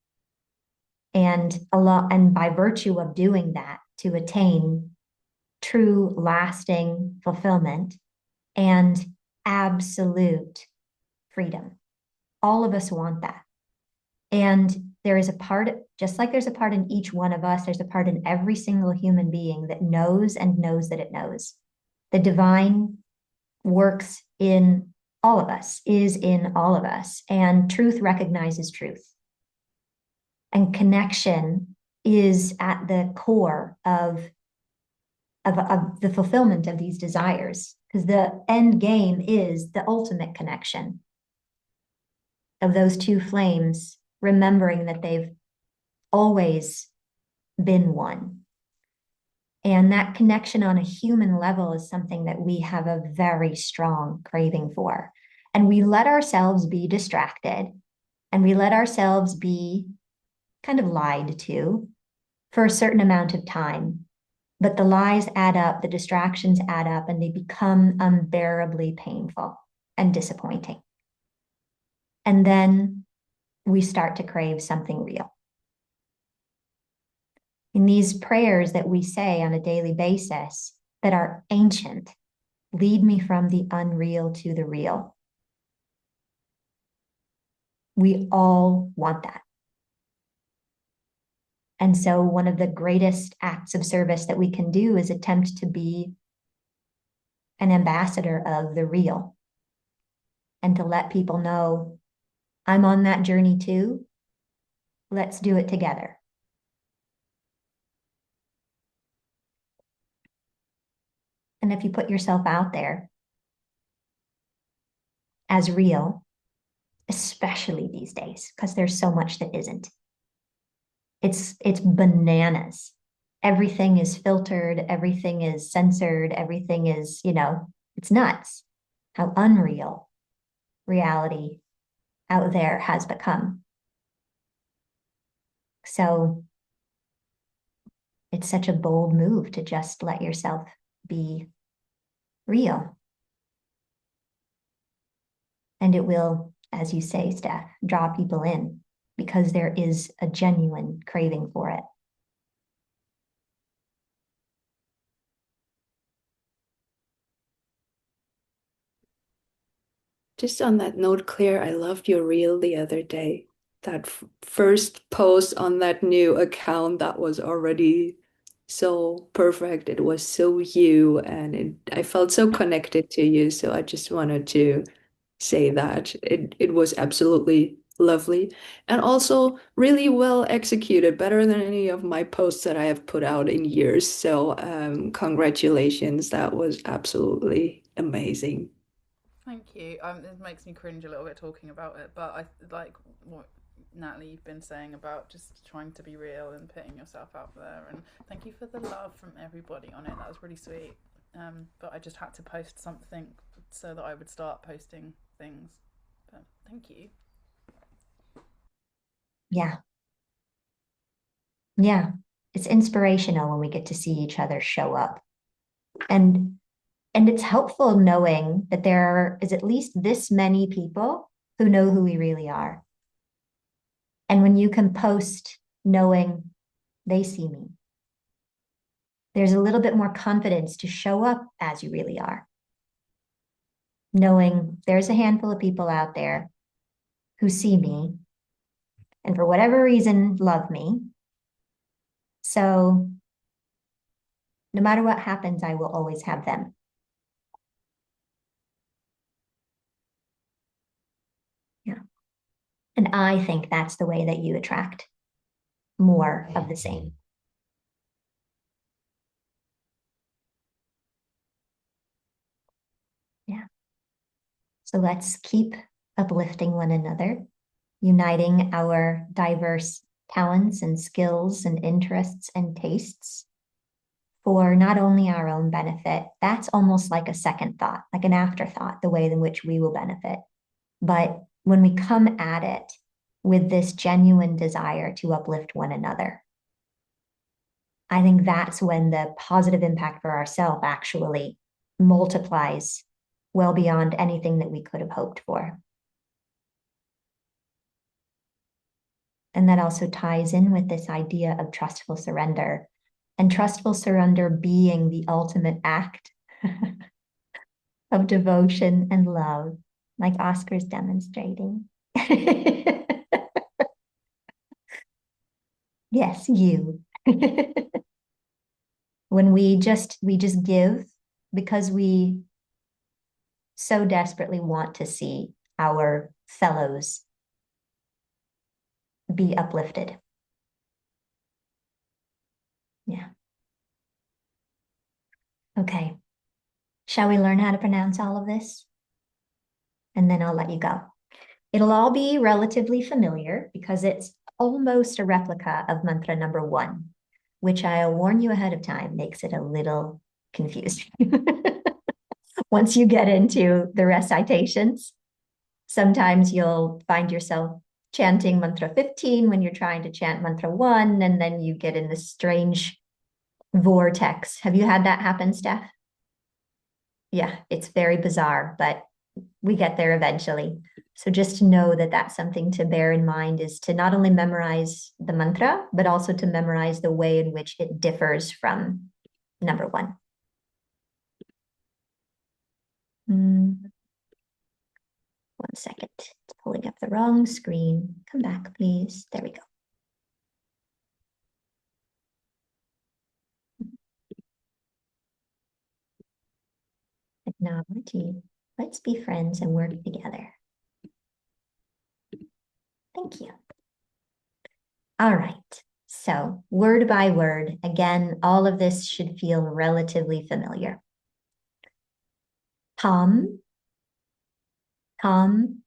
[SPEAKER 1] And by virtue of doing that, to attain true, lasting fulfillment and absolute freedom. All of us want that. And there is a part, just like there's a part in each one of us, there's a part in every single human being that knows and knows that it knows. The divine works in all of us, is in all of us, and truth recognizes truth. And connection is at the core of the fulfillment of these desires, because the end game is the ultimate connection of those two flames, remembering that they've always been one. And that connection on a human level is something that we have a very strong craving for. And we let ourselves be distracted and we let ourselves be kind of lied to for a certain amount of time. But the lies add up, the distractions add up, and they become unbearably painful and disappointing. And then we start to crave something real. In these prayers that we say on a daily basis that are ancient, lead me from the unreal to the real. We all want that. And so one of the greatest acts of service that we can do is attempt to be an ambassador of the real and to let people know, I'm on that journey too. Let's do it together. And if you put yourself out there as real, especially these days, because there's so much that isn't, it's bananas. Everything is filtered, everything is censored, everything is, it's nuts how unreal reality out there has become. So it's such a bold move to just let yourself be real. And it will, as you say, Steph, draw people in because there is a genuine craving for it.
[SPEAKER 2] Just on that note, Claire, I loved your reel the other day. That first post on that new account that was already so perfect. It was so you, and I felt so connected to you. So I just wanted to say that it was absolutely lovely and also really well executed, better than any of my posts that I have put out in years. So congratulations. That was absolutely amazing.
[SPEAKER 3] Thank you. It makes me cringe a little bit talking about it, but I like what Natalie you've been saying about just trying to be real and putting yourself out there. And thank you for the love from everybody on it. That was really sweet. But I just had to post something so that I would start posting things. But thank you.
[SPEAKER 1] Yeah. Yeah. It's inspirational when we get to see each other show up. And it's helpful knowing that there is at least this many people who know who we really are. And when you can post knowing they see me, there's a little bit more confidence to show up as you really are. Knowing there's a handful of people out there who see me and for whatever reason love me. So No matter what happens, I will always have them. Yeah. And I think that's the way that you attract more of the same. Yeah. So let's keep uplifting one another, uniting our diverse talents and skills and interests and tastes for not only our own benefit. That's almost like a second thought, like an afterthought, the way in which we will benefit. But when we come at it with this genuine desire to uplift one another, I think that's when the positive impact for ourselves actually multiplies well beyond anything that we could have hoped for. And that also ties in with this idea of trustful surrender, and trustful surrender being the ultimate act of devotion and love, like Oscar's demonstrating. Yes, you. When we just give because we so desperately want to see our fellows be uplifted. Yeah. Okay. Shall we learn how to pronounce all of this? And then I'll let you go. It'll all be relatively familiar because it's almost a replica of mantra number 1, which I'll warn you ahead of time makes it a little confusing. Once you get into the recitations, sometimes you'll find yourself chanting mantra 15 when you're trying to chant mantra 1, and then you get in this strange vortex. Have you had that happen, Steph? Yeah, it's very bizarre, but we get there eventually. So just to know that that's something to bear in mind, is to not only memorize the mantra, but also to memorize the way in which it differs from number 1. One second, it's pulling up the wrong screen. Come back, please. There we go. Technology. Let's be friends and work together. Thank you. All right. So word by word, again, all of this should feel relatively familiar. Tam, tam,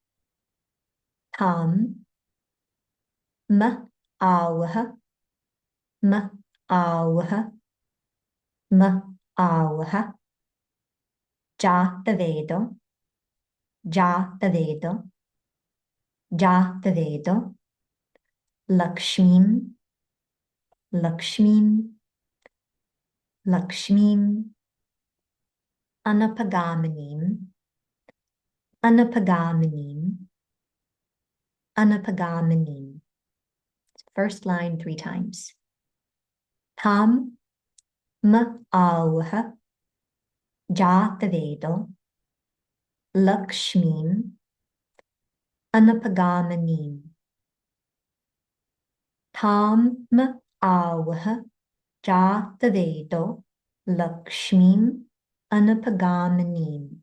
[SPEAKER 1] tam, m, awah, m, awah, m, awah, ja, vedo, ja, vedo, ja, vedo, Lakshmim, Lakshmim, Lakshmim, Anapagamanim, Anapagamanim, Anapagamanim. First line 3 times. Tam, ma'awha, jatavedo, Lakshmim, Anapagamanim. Tam, ma'awha, jatavedo, Lakshmim, Anapagamanim.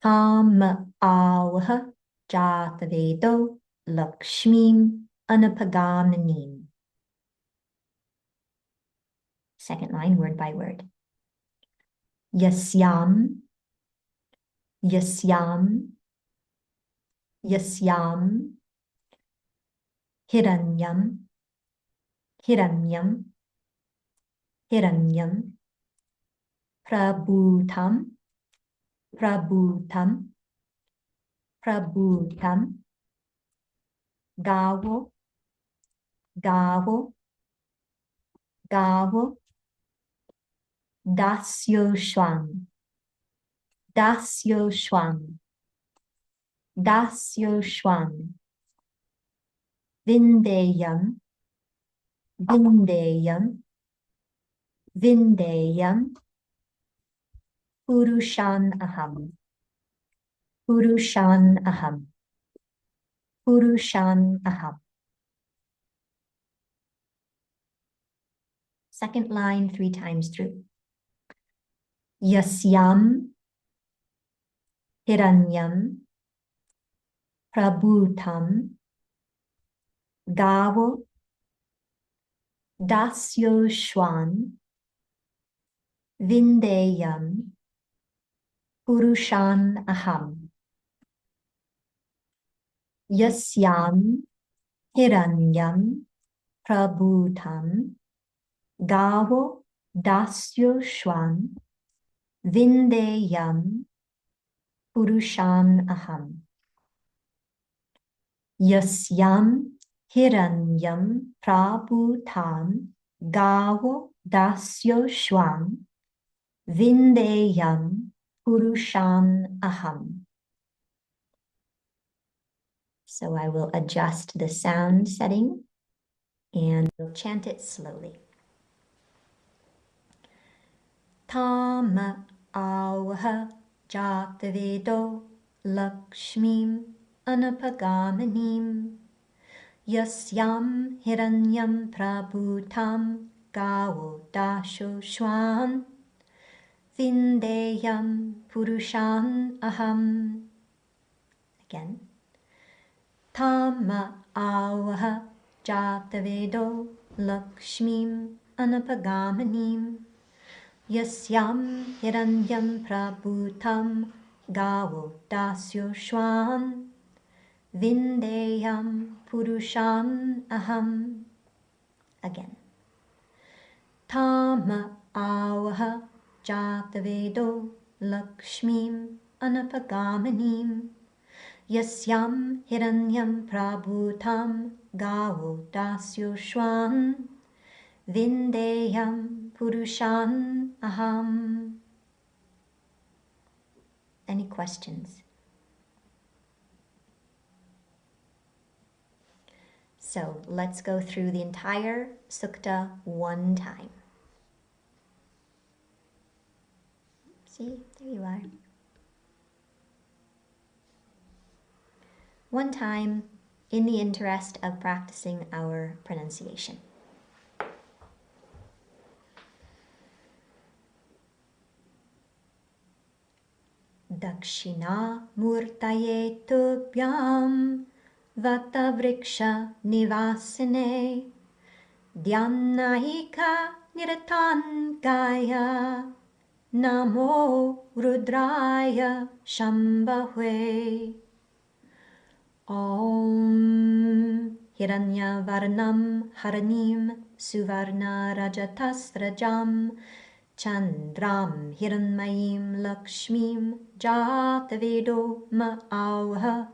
[SPEAKER 1] Tam, ma'awha, jatavedo, Lakshmim, Anapagamanim. Second line, word by word. Yasyam, Yasyam, Yasyam, Hiranyam, Hiranyam, Hiranyam, Prabhutam, Prabhutam, Prabhutam, Gavo, Gavo, Gavo, Dasyo Shwam, Dasyo Shwam, Dasyo Shwam, Vindeyam, Vindeyam, Vindeyam, Purushan Aham, Purushan Aham, Purushan Aham. 3 second line 3 times through. Yasyam hiranyam prabhutam gavo dasyo shwan vindeyam purushan aham. Yasyam hiranyam prabhutam gavo dasyo shwan vindeyam purushan aham. Yasyam hiranyam prabhutam gavo dasyo shwan vindeyam purushan aham. So I will adjust the sound setting and we'll chant it slowly. Tama auha jatavedo lakshmim anapagamanim yasyam hiranyam prabhutam gavo dasho shwan vindeyam purushan aham. Again. Tama auha jatavedo lakshmim anapagamanim yasyam hiranyam prabhutam gavo dasyo shwan vindeyam purushan aham. Again. Tama auha jatavedo lakshmim anapagamanim yasyam hiranyam prabhutam gavo dasyo shwan vindeyam purushan aham. Any questions? So let's go through the entire sukta one time. See, there you are. One time in the interest of practicing our pronunciation. Dakshina murtaye tubhyam vatavriksha nivasine dhyanayika niratan gaya namo rudraya shambhave. Om Hiranyavarnam Haranim Suvarna Rajatasrajam Chandram Hiranmayim Lakshmim Jatavedo Ma'auha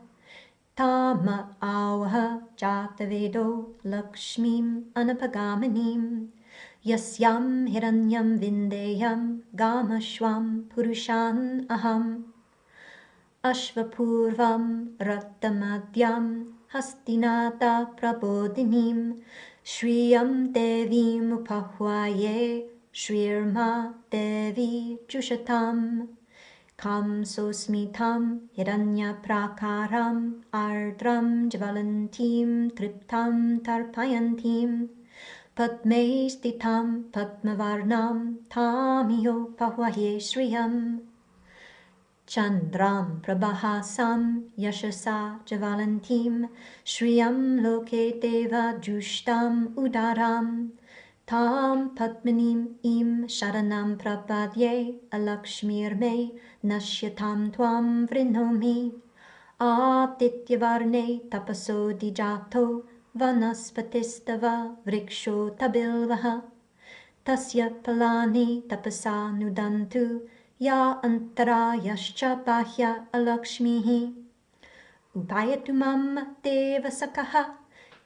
[SPEAKER 1] Tama Auha Jatavedo Lakshmim Anapagamanim Yasyam Hiranyam Vindeyam Gamashwam Purushan Aham Ashvapurvam Rattamadyam Hastinata Prabodhinim Shriyam Devim Upahwaye Shrirma Devi Jushatam Kamsosmitam Hiranya Prakaram Ardram Jvalantim Triptam Tarpayantim Padme Stitam Padmavarnam Tamiyo Pahwaye Shriyam Chandram Prabhasam Yashasa Javalantim Shriyam Loke Deva Jushtam Udaram Tam Padmanim Im Sharanam Prabhadye Alakshmir Me Nashyatam Tvam Vrinomi Adityavarne Tapaso Dijato Vanaspatistava Vriksho Tabilvaha Tasya Palani Tapasa Nudantu Ya antarayascha bahya alakshmihi Upayatumam deva sakaha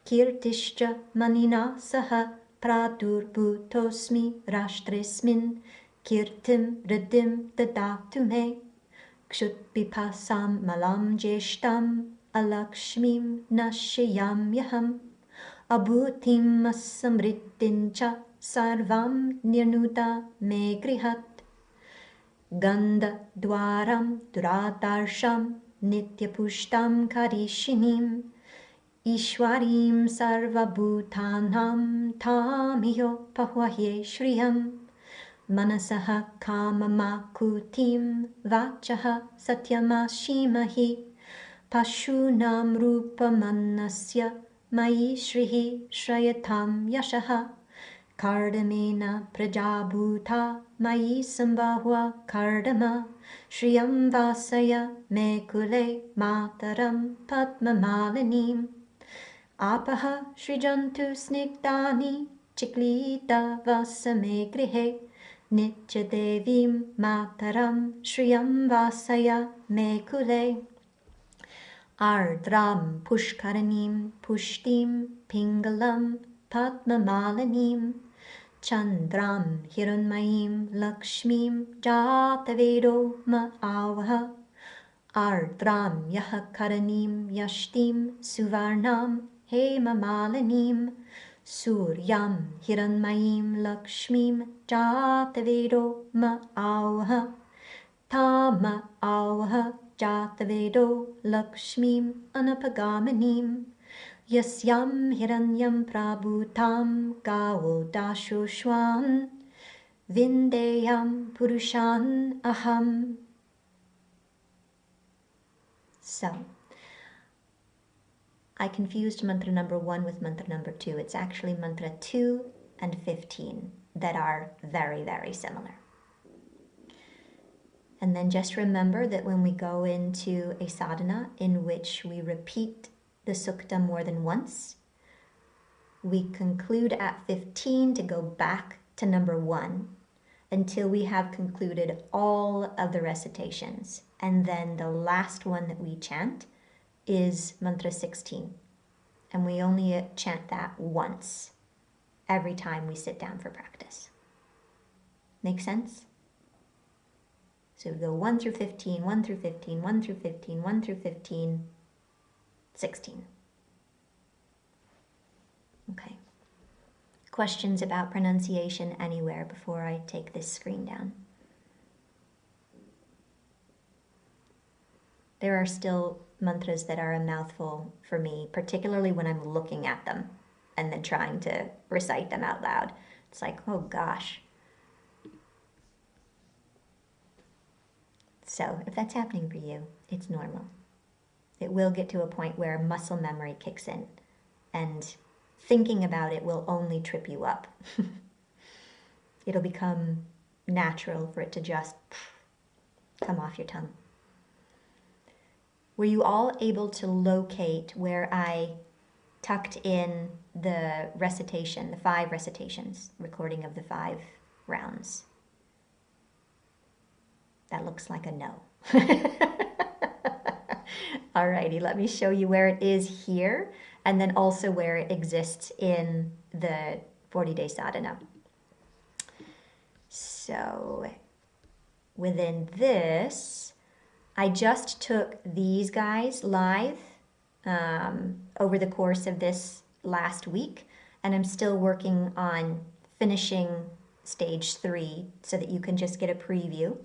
[SPEAKER 1] Kirtishcha manina saha Pradurbhutosmi rashtresmin Kirtim ridim dadatu me Kshutbipasam malam jeshtam Alakshmim nashayam yaham Abhutim asamriddincha Sarvam nirnuta me grihat Ganda dwaram duradarsham nityapushtam karishinim Ishwarim sarvabhutanam tamiyo pahwahye shriyam manasaha kamamakutim vachaha satyamashīmahi pashunam rupamanasya mayi shrihi shrayatam yashaha kardamena prajabhuta mayi sambhava kardama shriyam vasaya me kule mataram padmamalinim apaha shrijantu snigdani chiklita vasame grihe nitya devim mataram shriyam vasaya me kule ardram pushkaranim pushtim pingalam padmamalanim chandram hiranmayim lakshmim jatavedo ma'avaha ardram yahakaranim yashtim suvarnam hemamalanim suryam hiranmayim lakshmim jatavedo ma'avaha tama avaha jatavedo lakshmim anapagamanim yasyam hiranyam prabhutam gavo dasho shwan vindeyam purushan aham. So, I confused mantra number 1 with mantra number 2. It's actually mantra 2 and 15 that are very, very similar. And then just remember that when we go into a sadhana in which we repeat the sukta more than once, we conclude at 15 to go back to number 1 until we have concluded all of the recitations. And then the last one that we chant is mantra 16. And we only chant that once every time we sit down for practice. Make sense? So we go 1 through 15, 1 through 15, 1 through 15, 1 through 15, 16. Okay. Questions about pronunciation anywhere before I take this screen down? There are still mantras that are a mouthful for me, particularly when I'm looking at them and then trying to recite them out loud. It's like, oh gosh. So if that's happening for you, it's normal. It will get to a point where muscle memory kicks in and thinking about it will only trip you up. It'll become natural for it to just come off your tongue. Were you all able to locate where I tucked in the recitation, the 5 recitations, recording of the 5 rounds? That looks like a no. Alrighty, let me show you where it is here, and then also where it exists in the 40-day sadhana. So within this, I just took these guys live over the course of this last week, and I'm still working on finishing stage 3 so that you can just get a preview.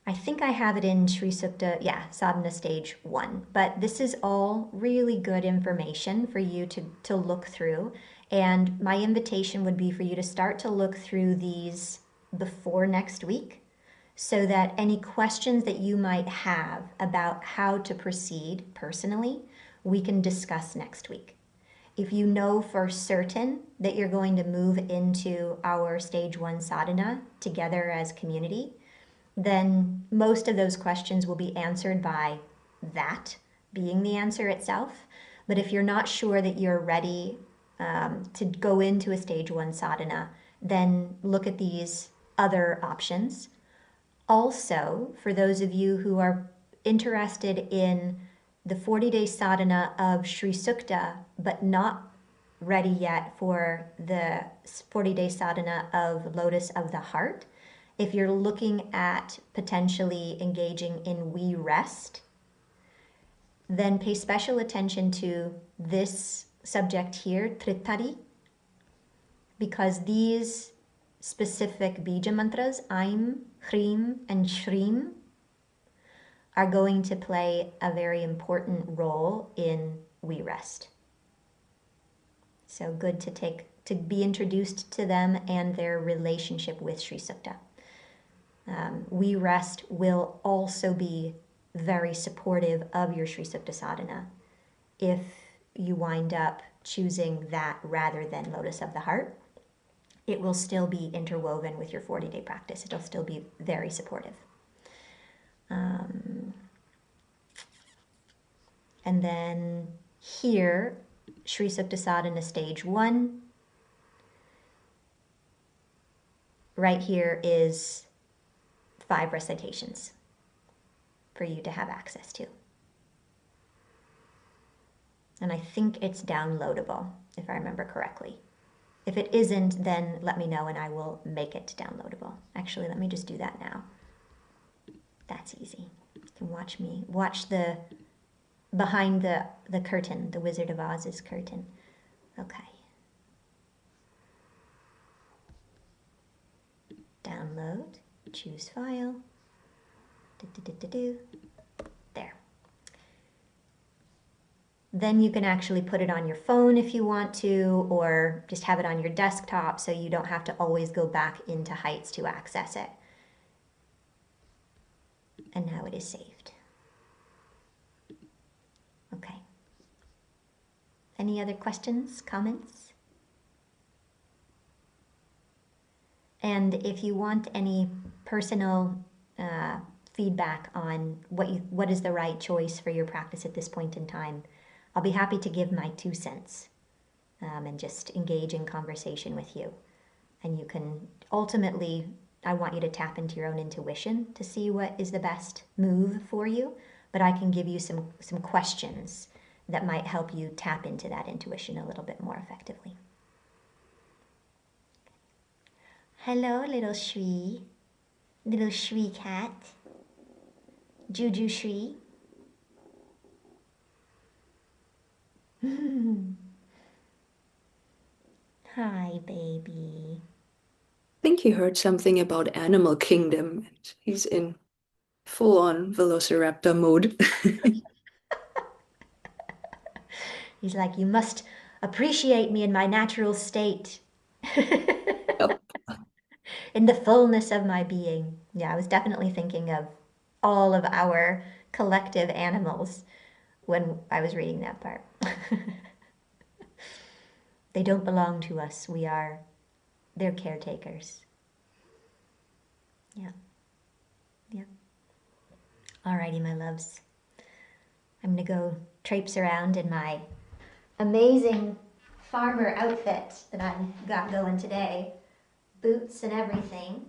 [SPEAKER 1] I think I have it in Sri Sūkta, sadhana stage 1, but this is all really good information for you to look through, and my invitation would be for you to start to look through these before next week so that any questions that you might have about how to proceed personally, we can discuss next week. If you know for certain that you're going to move into our stage 1 sadhana together as community, then most of those questions will be answered by that being the answer itself. But if you're not sure that you're ready to go into a stage 1 sadhana, then look at these other options. Also, for those of you who are interested in the 40-day sadhana of Sri Sūkta, but not ready yet for the 40-day sadhana of Lotus of the Heart, if you're looking at potentially engaging in We Rest, then pay special attention to this subject here, Tritari, because these specific bija mantras, Aim, Hrim, and Shrim, are going to play a very important role in we rest. So good to be introduced to them and their relationship with Sri Sukta. We rest will also be very supportive of your Sri Sukta sadhana if you wind up choosing that rather than Lotus of the Heart. It will still be interwoven with your 40-day practice. It'll still be very supportive. And then here, Sri Sukta sadhana stage 1. Right here is 5 recitations for you to have access to. And I think it's downloadable, if I remember correctly. If it isn't, then let me know and I will make it downloadable. Actually, let me just do that now. That's easy. You can watch the behind the curtain, the Wizard of Oz's curtain. Okay. Download, choose file. There. Then you can actually put it on your phone if you want to, or just have it on your desktop so you don't have to always go back into Heights to access it. And now it is saved. Okay. Any other questions, comments? And if you want any personal feedback on what is the right choice for your practice at this point in time, I'll be happy to give my 2 cents and just engage in conversation with you. And you can ultimately, I want you to tap into your own intuition to see what is the best move for you, but I can give you some questions that might help you tap into that intuition a little bit more effectively. Hello, little Shri cat. Juju Shri. Hi, baby.
[SPEAKER 2] I think he heard something about Animal Kingdom. And he's in full-on Velociraptor mode.
[SPEAKER 1] He's like, you must appreciate me in my natural state.
[SPEAKER 2] Yep.
[SPEAKER 1] In the fullness of my being. Yeah, I was definitely thinking of all of our collective animals when I was reading that part. They don't belong to us. They're caretakers. Yeah. Yeah. Alrighty, my loves. I'm gonna go traipse around in my amazing farmer outfit that I got going today. Boots and everything.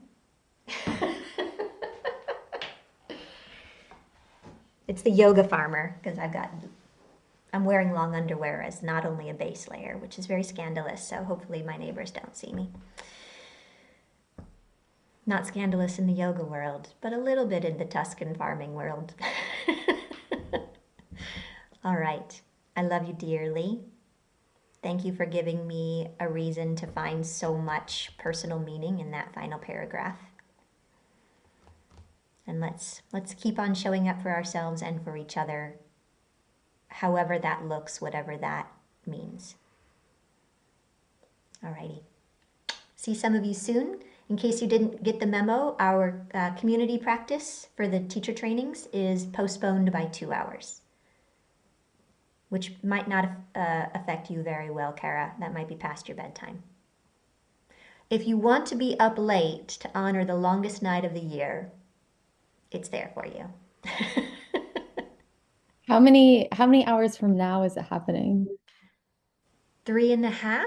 [SPEAKER 1] It's the yoga farmer because I'm wearing long underwear as not only a base layer, which is very scandalous, so hopefully my neighbors don't see me. Not scandalous in the yoga world, but a little bit in the Tuscan farming world. All right. I love you dearly. Thank you for giving me a reason to find so much personal meaning in that final paragraph. And let's keep on showing up for ourselves and for each other, however that looks, whatever that means. Alrighty. See some of you soon. In case you didn't get the memo, our community practice for the teacher trainings is postponed by 2 hours, which might not affect you very well, Kara. That might be past your bedtime. If you want to be up late to honor the longest night of the year, it's there for you.
[SPEAKER 4] How many hours from now is it happening?
[SPEAKER 1] 3.5.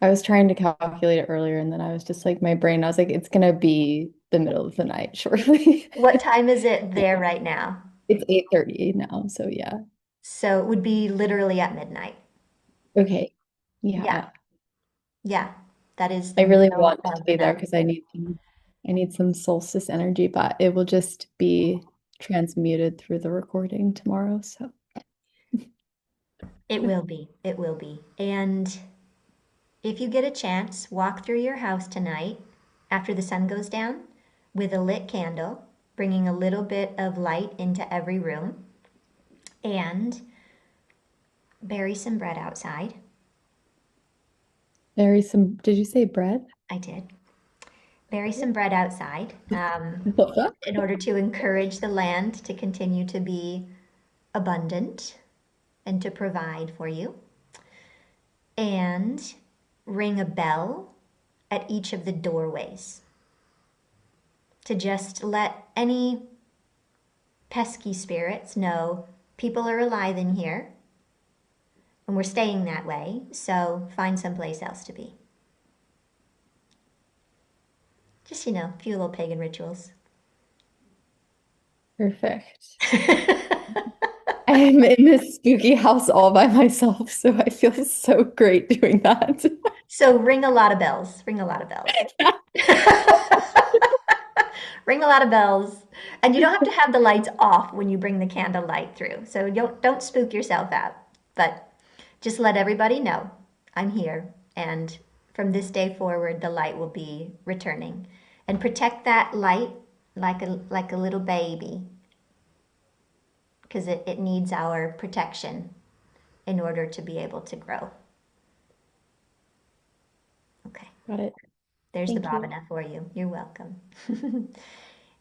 [SPEAKER 4] I was trying to calculate it earlier and then I was just like, my brain, I was like, it's gonna be the middle of the night shortly.
[SPEAKER 1] What time is it there right now?
[SPEAKER 4] It's 8:30 now, so yeah.
[SPEAKER 1] So it would be literally at midnight.
[SPEAKER 4] Okay. Yeah.
[SPEAKER 1] Yeah, that is
[SPEAKER 4] I
[SPEAKER 1] the
[SPEAKER 4] really
[SPEAKER 1] middle
[SPEAKER 4] want to
[SPEAKER 1] of
[SPEAKER 4] be
[SPEAKER 1] the
[SPEAKER 4] there
[SPEAKER 1] night.
[SPEAKER 4] because I need some solstice energy, but it will just be transmuted through the recording tomorrow. So
[SPEAKER 1] It will be. It will be. And if you get a chance, walk through your house tonight after the sun goes down with a lit candle, bringing a little bit of light into every room. And bury some bread outside.
[SPEAKER 4] Bury some, did you say bread?
[SPEAKER 1] I did. Bury some bread outside
[SPEAKER 4] Love that.
[SPEAKER 1] in order to encourage the land to continue to be abundant and to provide for you. And ring a bell at each of the doorways to just let any pesky spirits know people are alive in here and we're staying that way, so find someplace else to be. Just, a few little pagan rituals.
[SPEAKER 4] Perfect. I'm in this spooky house all by myself, so I feel so great doing that.
[SPEAKER 1] So ring a lot of bells. Ring a lot of bells. Ring a lot of bells. And you don't have to have the lights off when you bring the candle light through. So don't spook yourself out. But just let everybody know I'm here. And from this day forward, the light will be returning. And protect that light like a little baby. Because it needs our protection in order to be able to grow. Okay.
[SPEAKER 4] Got it.
[SPEAKER 1] There's the
[SPEAKER 4] Thank you.
[SPEAKER 1] Bhavana for you. You're welcome.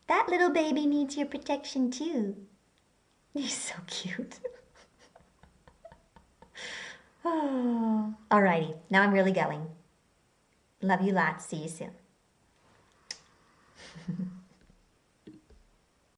[SPEAKER 1] That little baby needs your protection too. He's so cute. Oh, alrighty. Now I'm really going. Love you lots. See you soon.